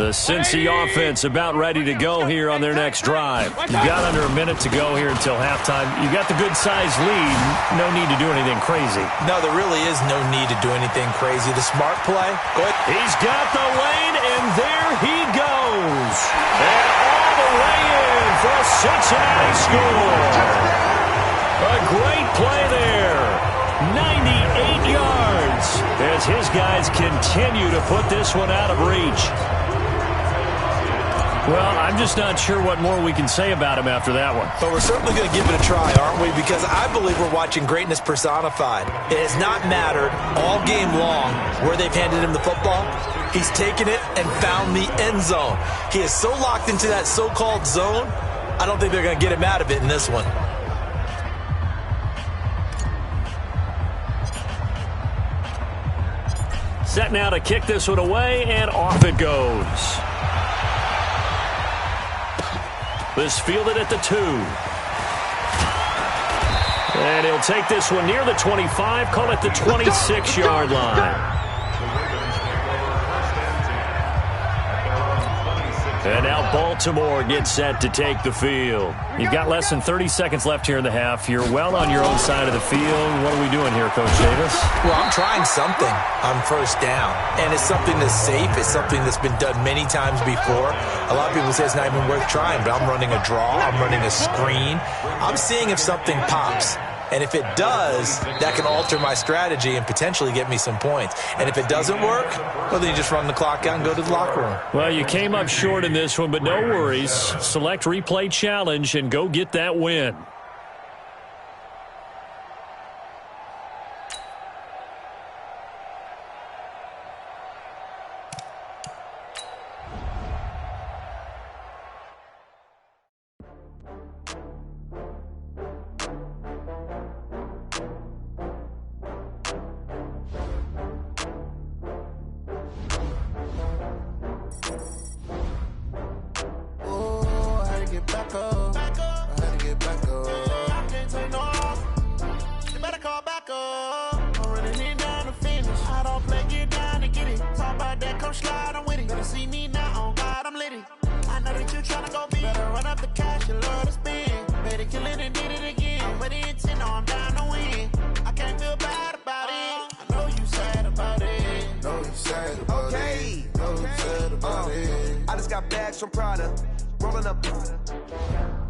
The Cincy offense about ready to go here on their next drive. You've got under a minute to go here until halftime. You've got the good-sized lead. No need to do anything crazy. No, there really is no need to do anything crazy. The smart play, go ahead. He's got the lane, and there he goes. And all the way in for a Cincinnati score. A great play there. 98 yards as his guys continue to put this one out of reach. Well, I'm just not sure what more we can say about him after that one. But we're certainly going to give it a try, aren't we? Because I believe we're watching greatness personified. It has not mattered all game long where they've handed him the football. He's taken it and found the end zone. He is so locked into that so-called zone, I don't think they're going to get him out of it in this one. Set now to kick this one away, and off it goes. This fielded at the 2. And he'll take this one near the 25, call it the 26-yard line. And now Baltimore gets set to take the field. You've got less than 30 seconds left here in the half. You're well on your own side of the field. What are we doing here, Coach Davis? Well, I'm trying something on first down. And it's something that's safe. It's something that's been done many times before. A lot of people say it's not even worth trying, but I'm running a draw. I'm running a screen. I'm seeing if something pops. And if it does, that can alter my strategy and potentially get me some points. And if it doesn't work, well, then you just run the clock out and go to the locker room. Well, you came up short in this one, but no worries. Select replay challenge and go get that win.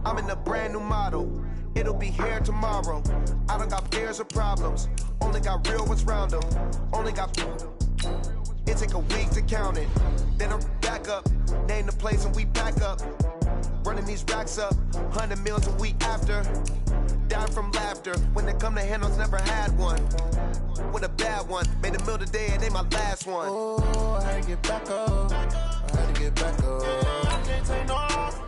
I'm in a brand new model. It'll be here tomorrow. I don't got fears or problems. Only got real ones round them. Only got. It take a week to count it. Then I'm back up. Name the place and we pack up. Running these racks up. 100 meals a week after. Die from laughter. When they come to handles, never had one. With a bad one. Made a meal today and they my last one. Oh, I had to get back up. I had to get back up. I can't take no off.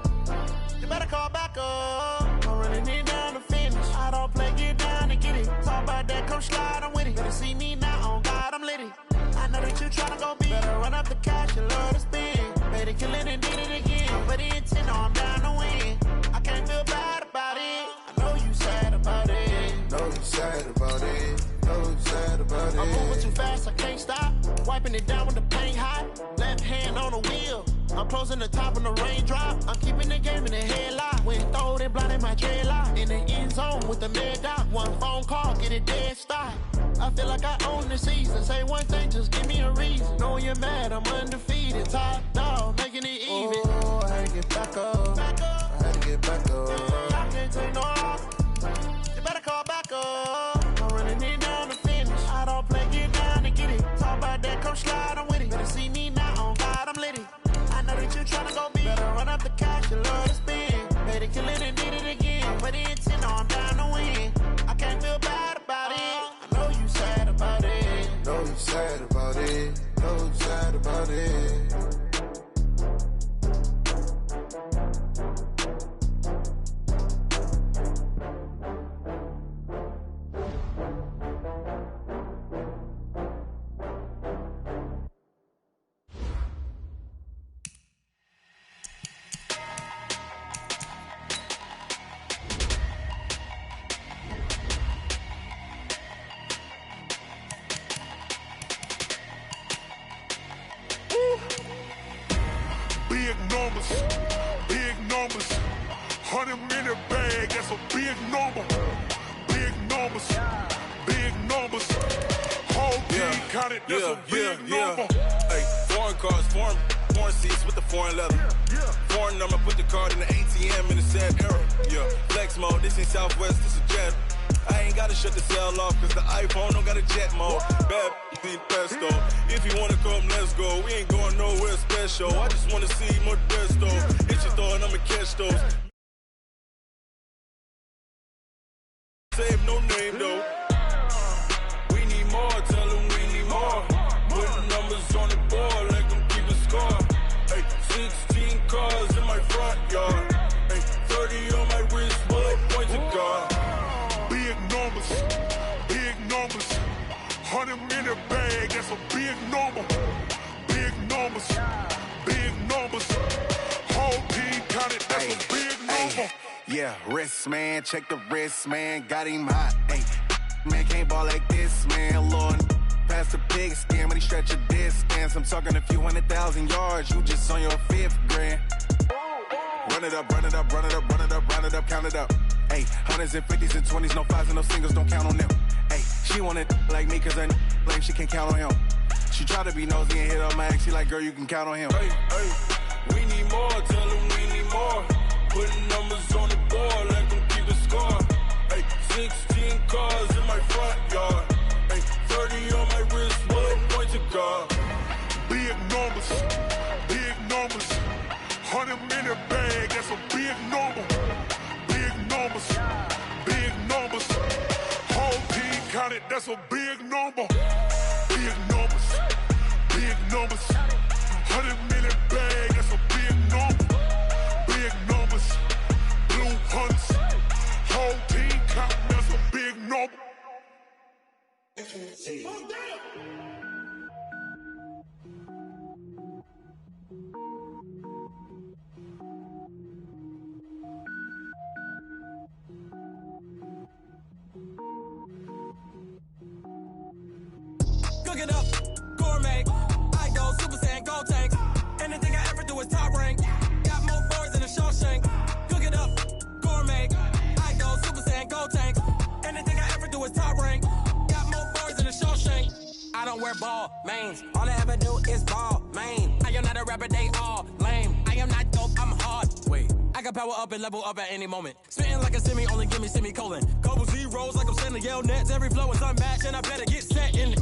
You better call back up. I'm running it down to finish. I don't play, get down and get it. Talk about that, come slide, I'm with it. Better see me now, on God, I'm litty. I know that you tryna go big. Better run up the cash, you love to spin. Better kill it and did it again. But the intent, no, I'm down to win. I can't feel bad about it. I know you sad about it. Know you sad about it. Know you sad about it. I'm moving too fast, I can't stop. Wiping it down with the paint hot. Left hand on the wheel. I'm closing the top when the raindrop. I'm keeping the game in the headlock. When throwed and blinded my dreadlock. In the end zone with the mad dot. One phone call, get it dead stop. I feel like I own the season. Say one thing, just give me a reason. Knowing you're mad, I'm undefeated. Top dog, making it even. Oh, had to get back up. I had to get back up. I can't take no off. You better call back up. I'm running it down to finish. I don't play, get down to get it. Talk about that, come slide, I'm with it. Better see me now, on God, I'm litty. I know that you tryna go big. Better run up the cash, you love to spend. Better kill it and did it again. Put the intent on, I'm down to win. I can't feel bad about it. I know you sad about it. Know you sad about it. Know you sad about it. Big numbers, big numbers. 100-minute bag, that's a big number. Big numbers, big numbers. Whole team counted, that's a big number. Hey, foreign cars, foreign seats with the foreign leather. Foreign number, put the card in the ATM in the sad era. Yeah, flex mode, this ain't Southwest, this is Jet. I ain't gotta shut the cell off, cause the iPhone don't got a jet mode. Bad be pesto. If you wanna come, let's go. We ain't going nowhere special. I just wanna see more Modesto. Hit your throw and I'ma catch those. Save no name though. We need more, tell them we need more. Put the numbers on the board, let them keep the score. Hey, 16 cars in my front yard. Hey, 30 on my wrist, bullet point to God. Big numbers, big numbers. 100-minute bag, that's a big number. Big numbers, big numbers. Whole team counted, that's a big number. Yeah, wrist man, check the wrist man, got him hot. Hey, man can't ball like this, man. Lord, past the pig skin when he stretch a distance. I'm talking a few 100,000 yards, you just on your 5th grand. Run it up, run it up, run it up, run it up, run it up, count it up. Hey, hundreds and 50s and 20s, no 5s and no singles, don't count on them. Hey, she wanted like me cause her like she can count on him. She tried to be nosy and hit up my ex, she like, girl, you can count on him. Hey, we need more, tell them we need more. Putting numbers on the board, let them keep the score. Hey, 16 cars in my front yard. Hey, 30 on my wrist, bullet point to God. Big numbers, big numbers. 100-minute bag, that's a big number. Big numbers, big numbers. Whole team counted, that's a big number. Big numbers, big numbers. 100-minute bag, that's a big number. Big numbers, blue hunts. Whole team counting, that's a big number. Cook it up, gourmet. I go Super Saiyan, gold tank. Anything I ever do is top rank. Got more boys than a Shawshank. Cook it up, gourmet. I go Super Saiyan, gold tank. Anything I ever do is top rank. Got more boys than a Shawshank. I don't wear ball mains. All I ever do is ball main. I am not a rapper, they all lame. I am not dope, I'm hard. Wait, I can power up and level up at any moment. Spitting like a semi, only give me semicolon. Couple zeros like I'm sending yell nets. Every flow is unmatched and I better get set in.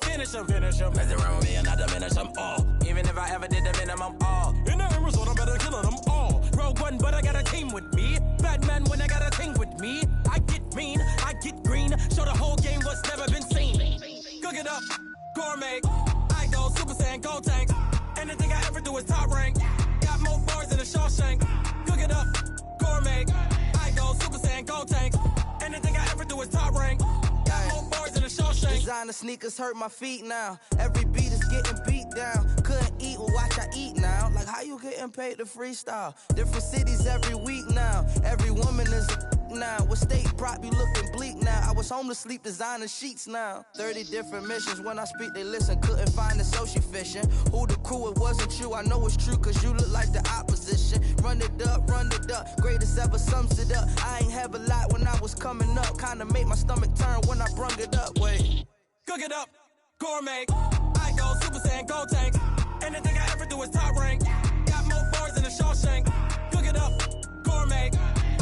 Finish them. Mess around with me and I diminish them all. Even if I ever did the minimum all. In the end result, I'm better killing them all. Rogue One, but I got a team with me. Batman when I got a team with me. I get mean, I get green. Show the whole game what's never been seen. Cook it up, gourmet. I go Super Saiyan, gold tank. Anything I ever do is top rank. Got more bars than a Shawshank. Cook it up, gourmet. I go Super Saiyan, gold tank. Anything I ever do is top rank. Got more bars than a Shawshank. Designer sneakers hurt my feet now. Every beat is getting beat down. Couldn't eat, well watch I eat now. Like how you getting paid to freestyle? Different cities every week now. Every woman is a now. With state prop, you looking bleak now. I was home to sleep, designer sheets now. 30 different missions. When I speak, they listen. Couldn't find it, so she fishing. Who the crew? It wasn't you. I know it's true, cause you look like the opposition. Run it up, greatest ever sums it up. I ain't have a lot when I was coming up. Kinda made my stomach turn when I brung it up. Wait. Cook it up, gourmet. I go Super Saiyan, gold tank. Anything I ever do is top rank. Got more bars than a Shawshank. Cook it up, gourmet.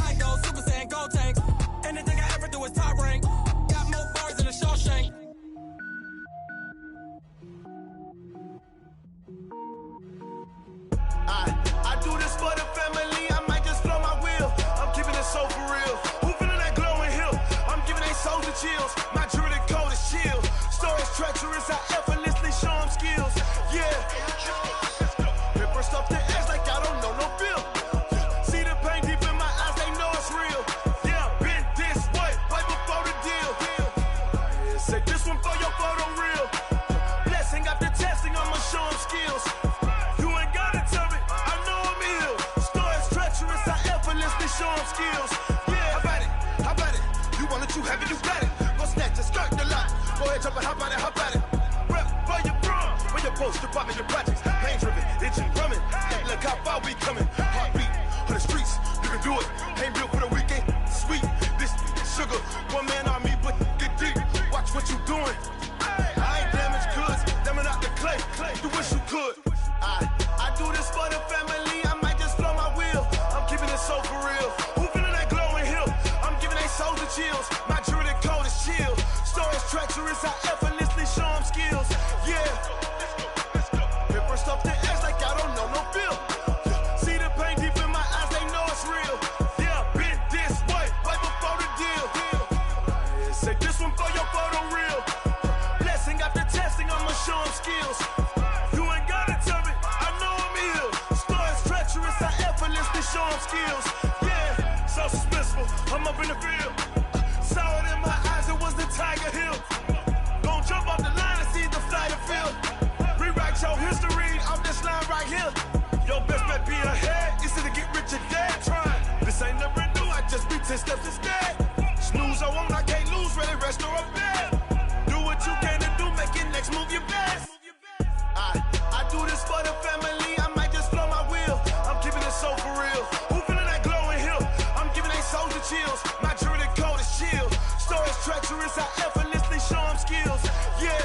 I go Super Saiyan, gold tank. Anything I ever do is top rank. Got more bars than a Shawshank. I do this for the family, I might just blow my wheel. I'm keeping it so for real. Who feeling that glowing hill? I'm giving they souls the chills. My druidic code is chill. Stories treacherous, I effortlessly show them skills. Yeah. Paper stuff the edge like I don't know no feel. See the pain deep in my eyes, they know it's real. Yeah, been this way, way before the deal. Say this one for your photo real. Blessing after testing, I'ma show them skills. Show them skills. Yeah, how about it? You want it, you have it, you got it. Go snatch a skirt the lot. Go ahead, jump and hop on it. Rep for your prom. When your post, department, your projects. Pain driven, itching, drumming. Hey, look how far we coming. Heartbeat on the streets, you can do it. Ain't built for the weekend. Sweet, this sugar. One man army, but get deep. Watch what you doing. I ain't damaged goods, damn out the clay. You wish you could. I do this for the family. I might just blow my wheel. I'm keeping it so for real. Who feeling that glowing hill? I'm giving they souls the chills. My druidic code is chill. Stories treacherous, I effortlessly show them skills. Yeah. Paper stuff the edge like I don't know no feel. See the pain deep in my eyes, they know it's real. Yeah, been this way, way before the deal. Say this one for your photo real. Blessing after testing, I'ma show them skills. You ain't gotta tell me, I know I'm ill. Stories treacherous, I effortlessly show them skills. Yeah, so suspenseful, I'm up in the field. Saw it in my eyes, it was the Tiger Hill. Gon' jump off the line and see the fly the field. Rewrite your history off this line right here. Your best bet be ahead, it's to get rich or dead. Trying, this ain't never new, I just be 10 steps instead. Snooze I won't, I can't lose, ready, rest or a bed. Do what you can to do, make it next move your best. I do this for the family, I might just blow my wheel. I'm keeping it so for real. Who feeling that glowing hill? I'm giving they souls the chills. My druidic code is chill. Stories treacherous, I effortlessly show them skills. Yeah.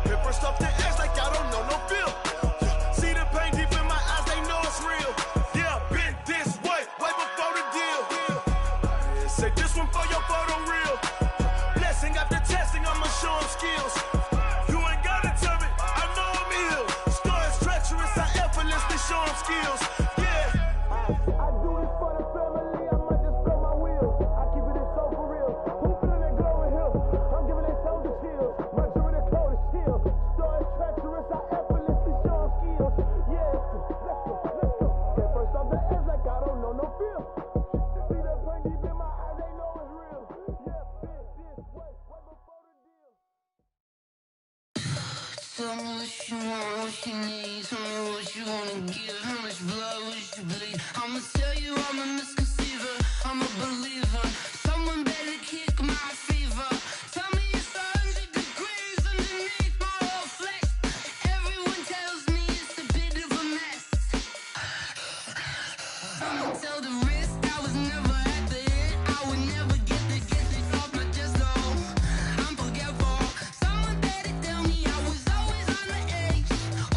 Paper stuff the edge like I don't know no feel. See the pain deep in my eyes, they know it's real. Yeah, been this way, way before the deal. Say this one for your photo real. Blessing after testing, I'ma show them skills. You ain't gotta tell me, I know I'm ill. Stories treacherous, I effortlessly show them skills. Yeah. I do this for the family, I might just blow my wheel. I keep it so for real. Who feeling that glowing hill? I'm giving they souls the chills. My druidic code is chill. Stories treacherous, I effortlessly show them skills. Yeah, let's go. Paper stuff the edge like I don't know no feel. See that pain deep in my eyes, they know it's real. Yeah, been this way, way before the deal. Tell me what you want, what you need. Tell me what you wanna give. How much blood would you bleed? I'ma tell you I'm a misconceiver. I'm a believer. Someone better kick my fever. Tell me it's 100 degrees underneath my whole flesh. Everyone tells me it's a bit of a mess. I'ma tell the risk I was never at the end. I would never get this off my chest though. I'm forgetful. Someone better tell me I was always on the edge.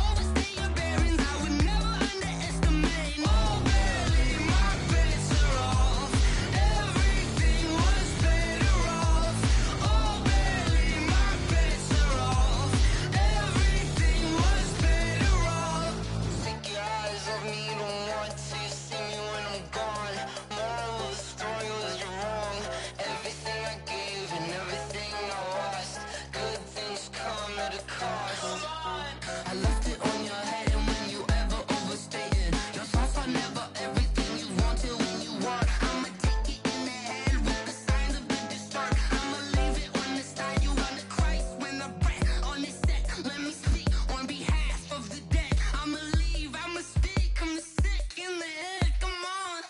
Overstay your bearings, I would never underestimate. Oh, barely, my bets are off. Everything was better off. Oh, barely, my bets are off. Everything was better off. Take your eyes off me, don't want to see me when I'm gone. Moral of the story was you're wrong. Everything I gave and everything I lost. Good things come at a cost. I left it on your head, and when you ever overstated your thoughts are never everything you wanted when you want. I'ma take it in the head with the signs of the distort. I'ma leave it on the side. You on the Christ when I breath on this set. Let me speak on behalf of the dead. I'ma leave, I'ma speak. I'm sick in the head. Come on,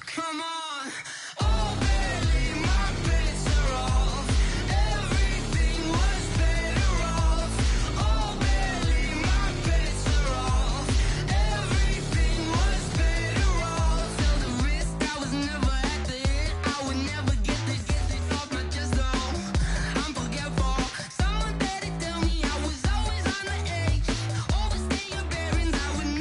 come on. Oh, barely, my bets are off. Everything was better off. Oh, barely, my bets are off. Everything was better off. Tell the risk I was never at the end. I would never get this off my chest though. I'm forgetful. Someone better tell me I was always on the edge. Overstay your bearings, I would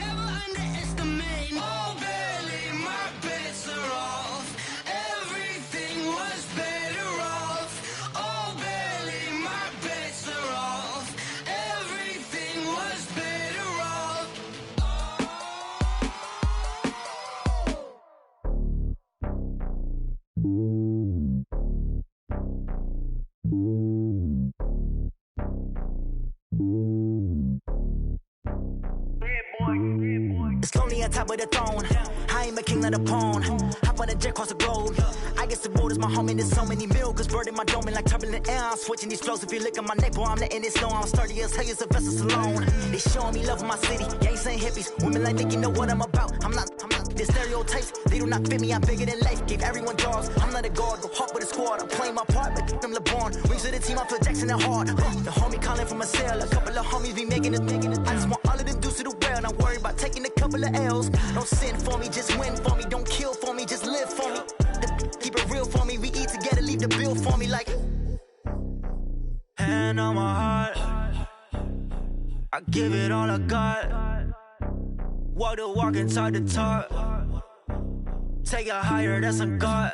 on top of the throne. I ain't a king, not a pawn. Hop on a jet across the globe. I guess the world is my home and there's so many milkers birding my dome like turbulent air. I'm switching these flows. If you look at my neck, boy, I'm letting it snow. I'm sturdy as hell, it's a vessel alone. They showing me love in my city. Yeah, ain't saying hippies. Women like think you know what I'm about. I'm not. The stereotypes, they do not fit me. I'm bigger than life. Gave everyone jobs. I'm not a guard, go hop with a squad. I'm playing my part, but them LeBron. Rings to the team, I feel Jackson and hard. The homie calling from a cell. A couple of homies be making it. I just want all of them dudes to do well. Not worry about taking a couple of L's. Don't sin for me, just win for me. Don't kill for me, just live for me. Keep it real for me. We eat together, leave the bill for me like. Hand on my heart, I give it all I got. Walk the walk and talk the talk. Take it higher, that's a God.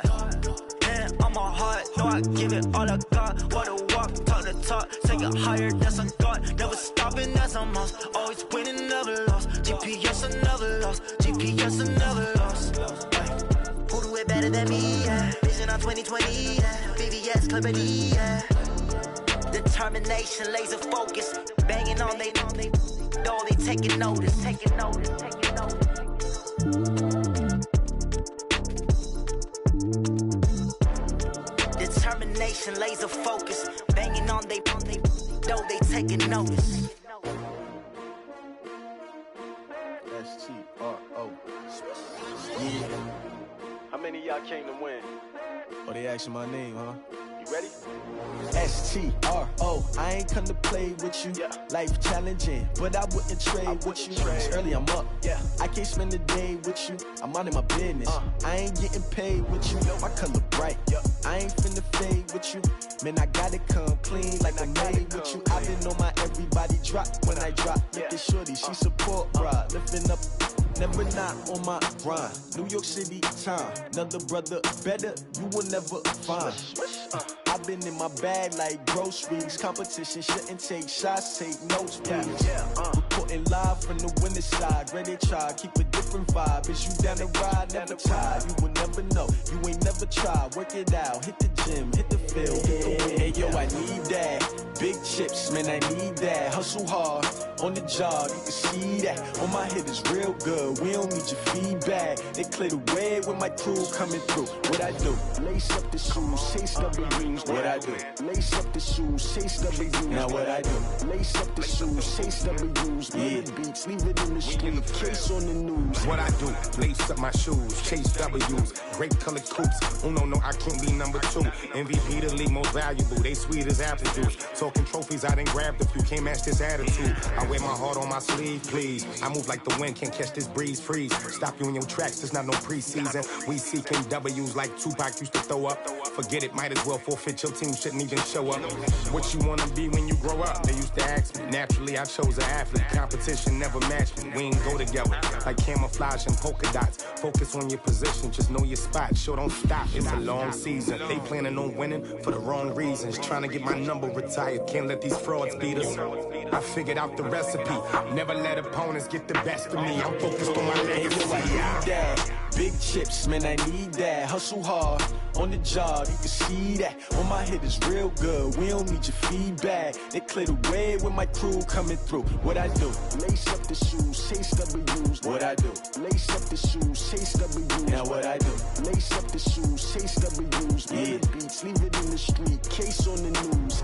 Hand on my heart, no, I give it all I got. Walk the walk, talk the talk. Take it higher, that's a God. Never stopping, that's a must. Always winning, never lost. GPS, I never lost. GPS, I never lost. Who do it better than me? Yeah. Vision on 2020, yeah. VVS, Clipper D, yeah. Determination, laser focus. Banging on they though they taking notice. Determination, laser focus. Banging on they though they taking notice. S-T-R-O. Yeah. How many of y'all came to win? Oh, they asking my name, huh? You ready? S-T-R-O. I ain't come to play with you. Yeah. Life challenging, but I wouldn't trade with you. It's early, I'm up. Yeah. I can't spend the day with you. I'm out of my business. I ain't getting paid with you. My color bright. I ain't finna fade with you. Man, I gotta come clean like I'm made with you. I've been on my everybody drop when I drop. Look at shorty, she support bra. Lifting up. Never not on my grind. New York City time. Another brother better, you will never find. I've been in my bag like groceries. Competition shouldn't take shots, take notes, please. Reporting live from the winning side. Ready to try, keep a different vibe. Is you down the ride, never tired. You will never know, you ain't never tried. Work it out, hit the gym, hit the field, hit the wind. Hey yo, I need that. Big chips, man, I need that. Hustle hard, on the job, you can see that. On my head is real good, we don't need your feedback. They clear the way with my crew coming through. What I do? Lace up the shoes, chase W's. What I do? Lace up the shoes, chase W's. Now what I do? Lace up the shoes, chase W's. Yeah. Beats, leave it in the street, case on the news. What I do? Lace up my shoes, chase W's. Great color coops. Uno, no, I can't be number 2. MVP the league most valuable. They sweet as apple juice. Talking trophies, I didn't grab the few. Can't match this attitude. I wear my heart on my sleeve, please. I move like the wind, can't catch this breeze, freeze. Stop you in your tracks, there's not no preseason. We seeking W's like Tupac used to throw up. Forget it, might as well forfeit. Your team shouldn't even show up. What you wanna be when you grow up? They used to ask me. Naturally, I chose an athlete. Competition never matched me. We ain't go together like camouflage and polka dots. Focus on your position, just know your spot. Sure, don't stop. It's a long season. They planning on winning for the wrong reasons. Trying to get my number retired. Can't let these frauds beat us. I figured out the recipe. Never let opponents get the best of me. I'm focused on my legacy. Big chips, man, I need that. Hustle hard, on the job, you can see that. On my head is real good, we don't need your feedback. They clear the way with my crew coming through. What I do? Lace up the shoes, chase W's. What I do? Lace up the shoes, chase W's. Now what I do? Lace up the shoes, chase W's. Yeah. Beats, leave it in the street, case on the news.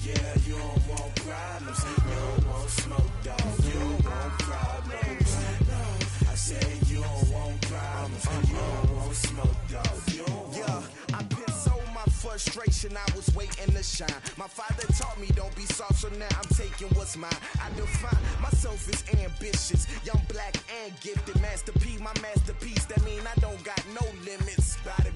Yeah, you don't want problems. You don't want smoke, dog. You don't want problems. No, I said you don't want problems. You don't want smoke, dog. You don't want. Yeah, I pissed on my frustration. I was waiting to shine. My father taught me don't be soft, so now I'm taking what's mine. I define myself as ambitious, young, black, and gifted. Master P, my masterpiece. That mean I don't got no limits. Bout it,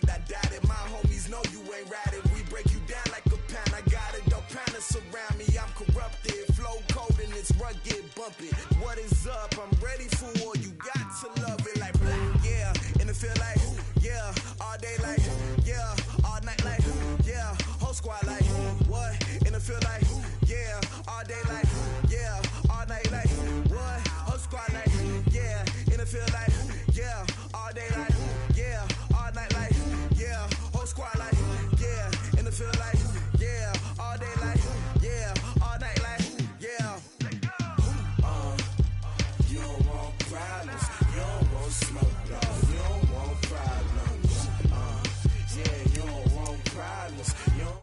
I doubt it. My homies know you ain't ratted. We break you down like a pound. I got it, don't pound to surround me. I'm corrupted, flow cold and it's rugged, bumpy. What is up? I'm ready for war. You got to love it like black, yeah. And it feel like, yeah. All day like, yeah. All night like, yeah. Whole squad like, what? And it feel like, yeah. All day like, yeah. All night like, what? Whole squad like, yeah. And it feel like, yeah. All day like, yeah. All night like, yeah. Whole squad like, yeah. And it feel like, yeah. All day like, yeah. All night like, yeah. You don't want problems. You don't want smoke, dog. You don't want problems. Yeah, you don't want problems. You don't.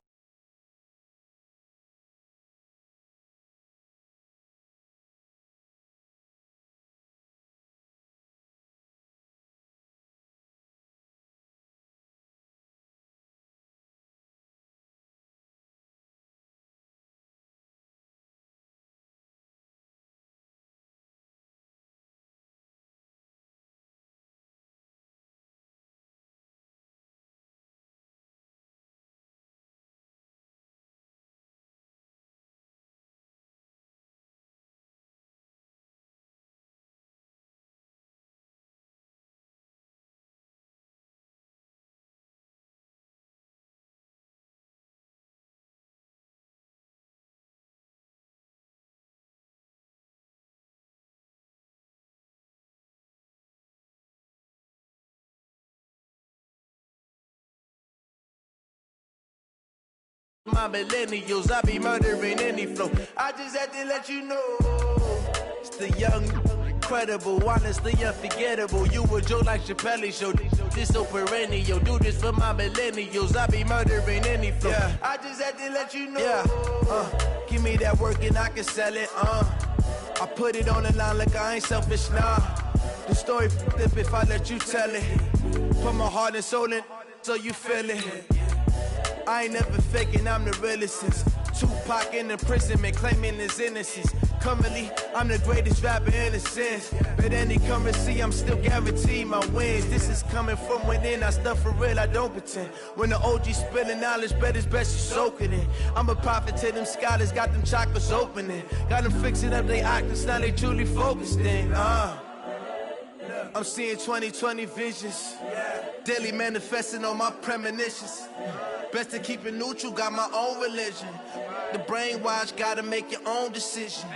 My millennials, I be murdering any flow. I just had to let you know. It's the young, incredible, honestly unforgettable. You a Joe like Chappelle show. This so perennial. Do this for my millennials. I be murdering any flow. Yeah. I just had to let you know. Yeah. Give me that work and I can sell it. I put it on the line like I ain't selfish, nah. The story flip if I let you tell it. Put my heart and soul in so you feel it. I ain't never faking, I'm the realest since Tupac in imprisonment, claiming his innocence. Currently, I'm the greatest rapper in a sense. But any currency, I'm still guaranteed my wins. This is coming from within, I stuff for real, I don't pretend. When the OG spilling knowledge, bet it's best you soak it in. I'm a prophet to them scholars, got them chakras opening. Got them fixing up they octaves, now they truly focused in. I'm seeing 2020 visions. Daily manifesting on my premonitions. Best to keep it neutral, got my own religion. The brainwash, gotta make your own decision.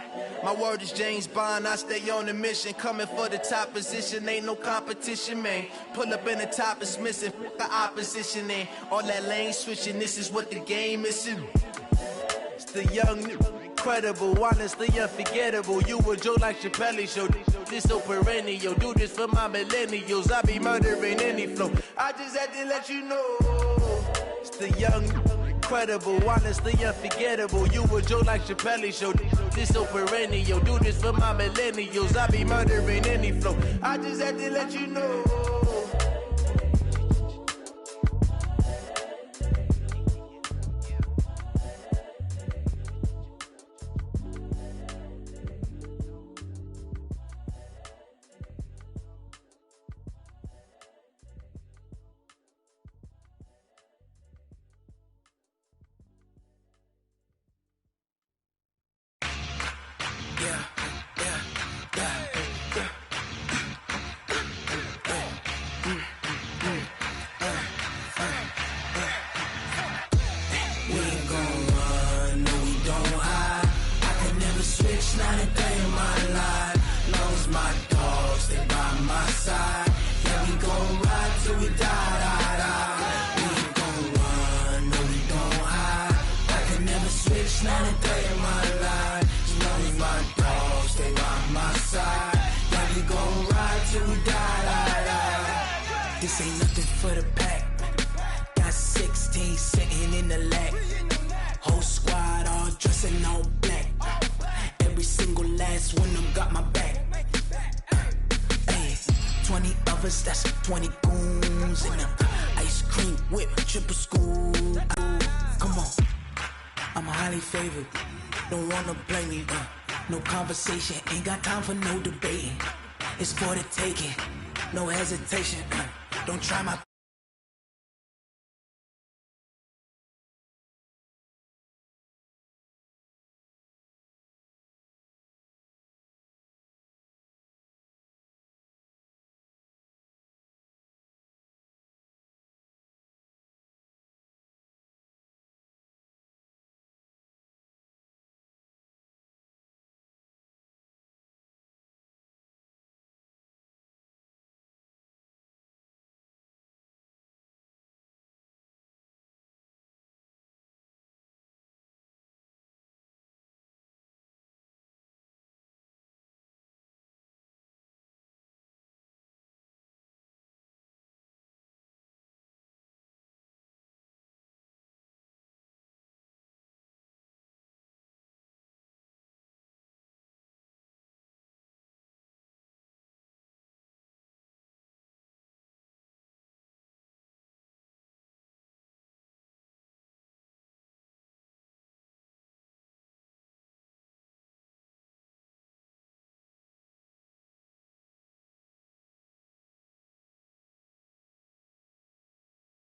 My word is James Bond, I stay on the mission. Coming for the top position, ain't no competition, man. Pull up in the top, it's missing, the opposition, ain't all that lane switching, this is what the game is. It's the young, incredible, honestly unforgettable. You a Joe like Chappelle show. This so perennial. Do this for my millennials. I be murdering any flow. I just had to let you know. It's the young, incredible, honestly unforgettable. You a Joe like Chappelle show. This so perennial. Do this for my millennials. I be murdering any flow. I just had to let you know. Not a day in my life. Long as my dogs, they by my side. Yeah, we gon' ride till we die. We ain't gon' run, no, we don't hide. I can never switch, not a day in my life. As long as my dogs, they by my side. Yeah, we gon' ride till we die. This ain't nothing for the pack. Got 16 sitting in the lap. Whole squad ice and all black. Every single last one of them got my back. Hey, 20 of us, that's 20 goons in them. Ice cream whip, triple scoop. Come on, I'm highly favored. Don't wanna blame me. No conversation, ain't got time for no debating. It's for the taking, no hesitation. Don't try my.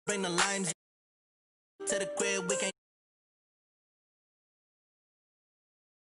Bring the limes to the crib, we can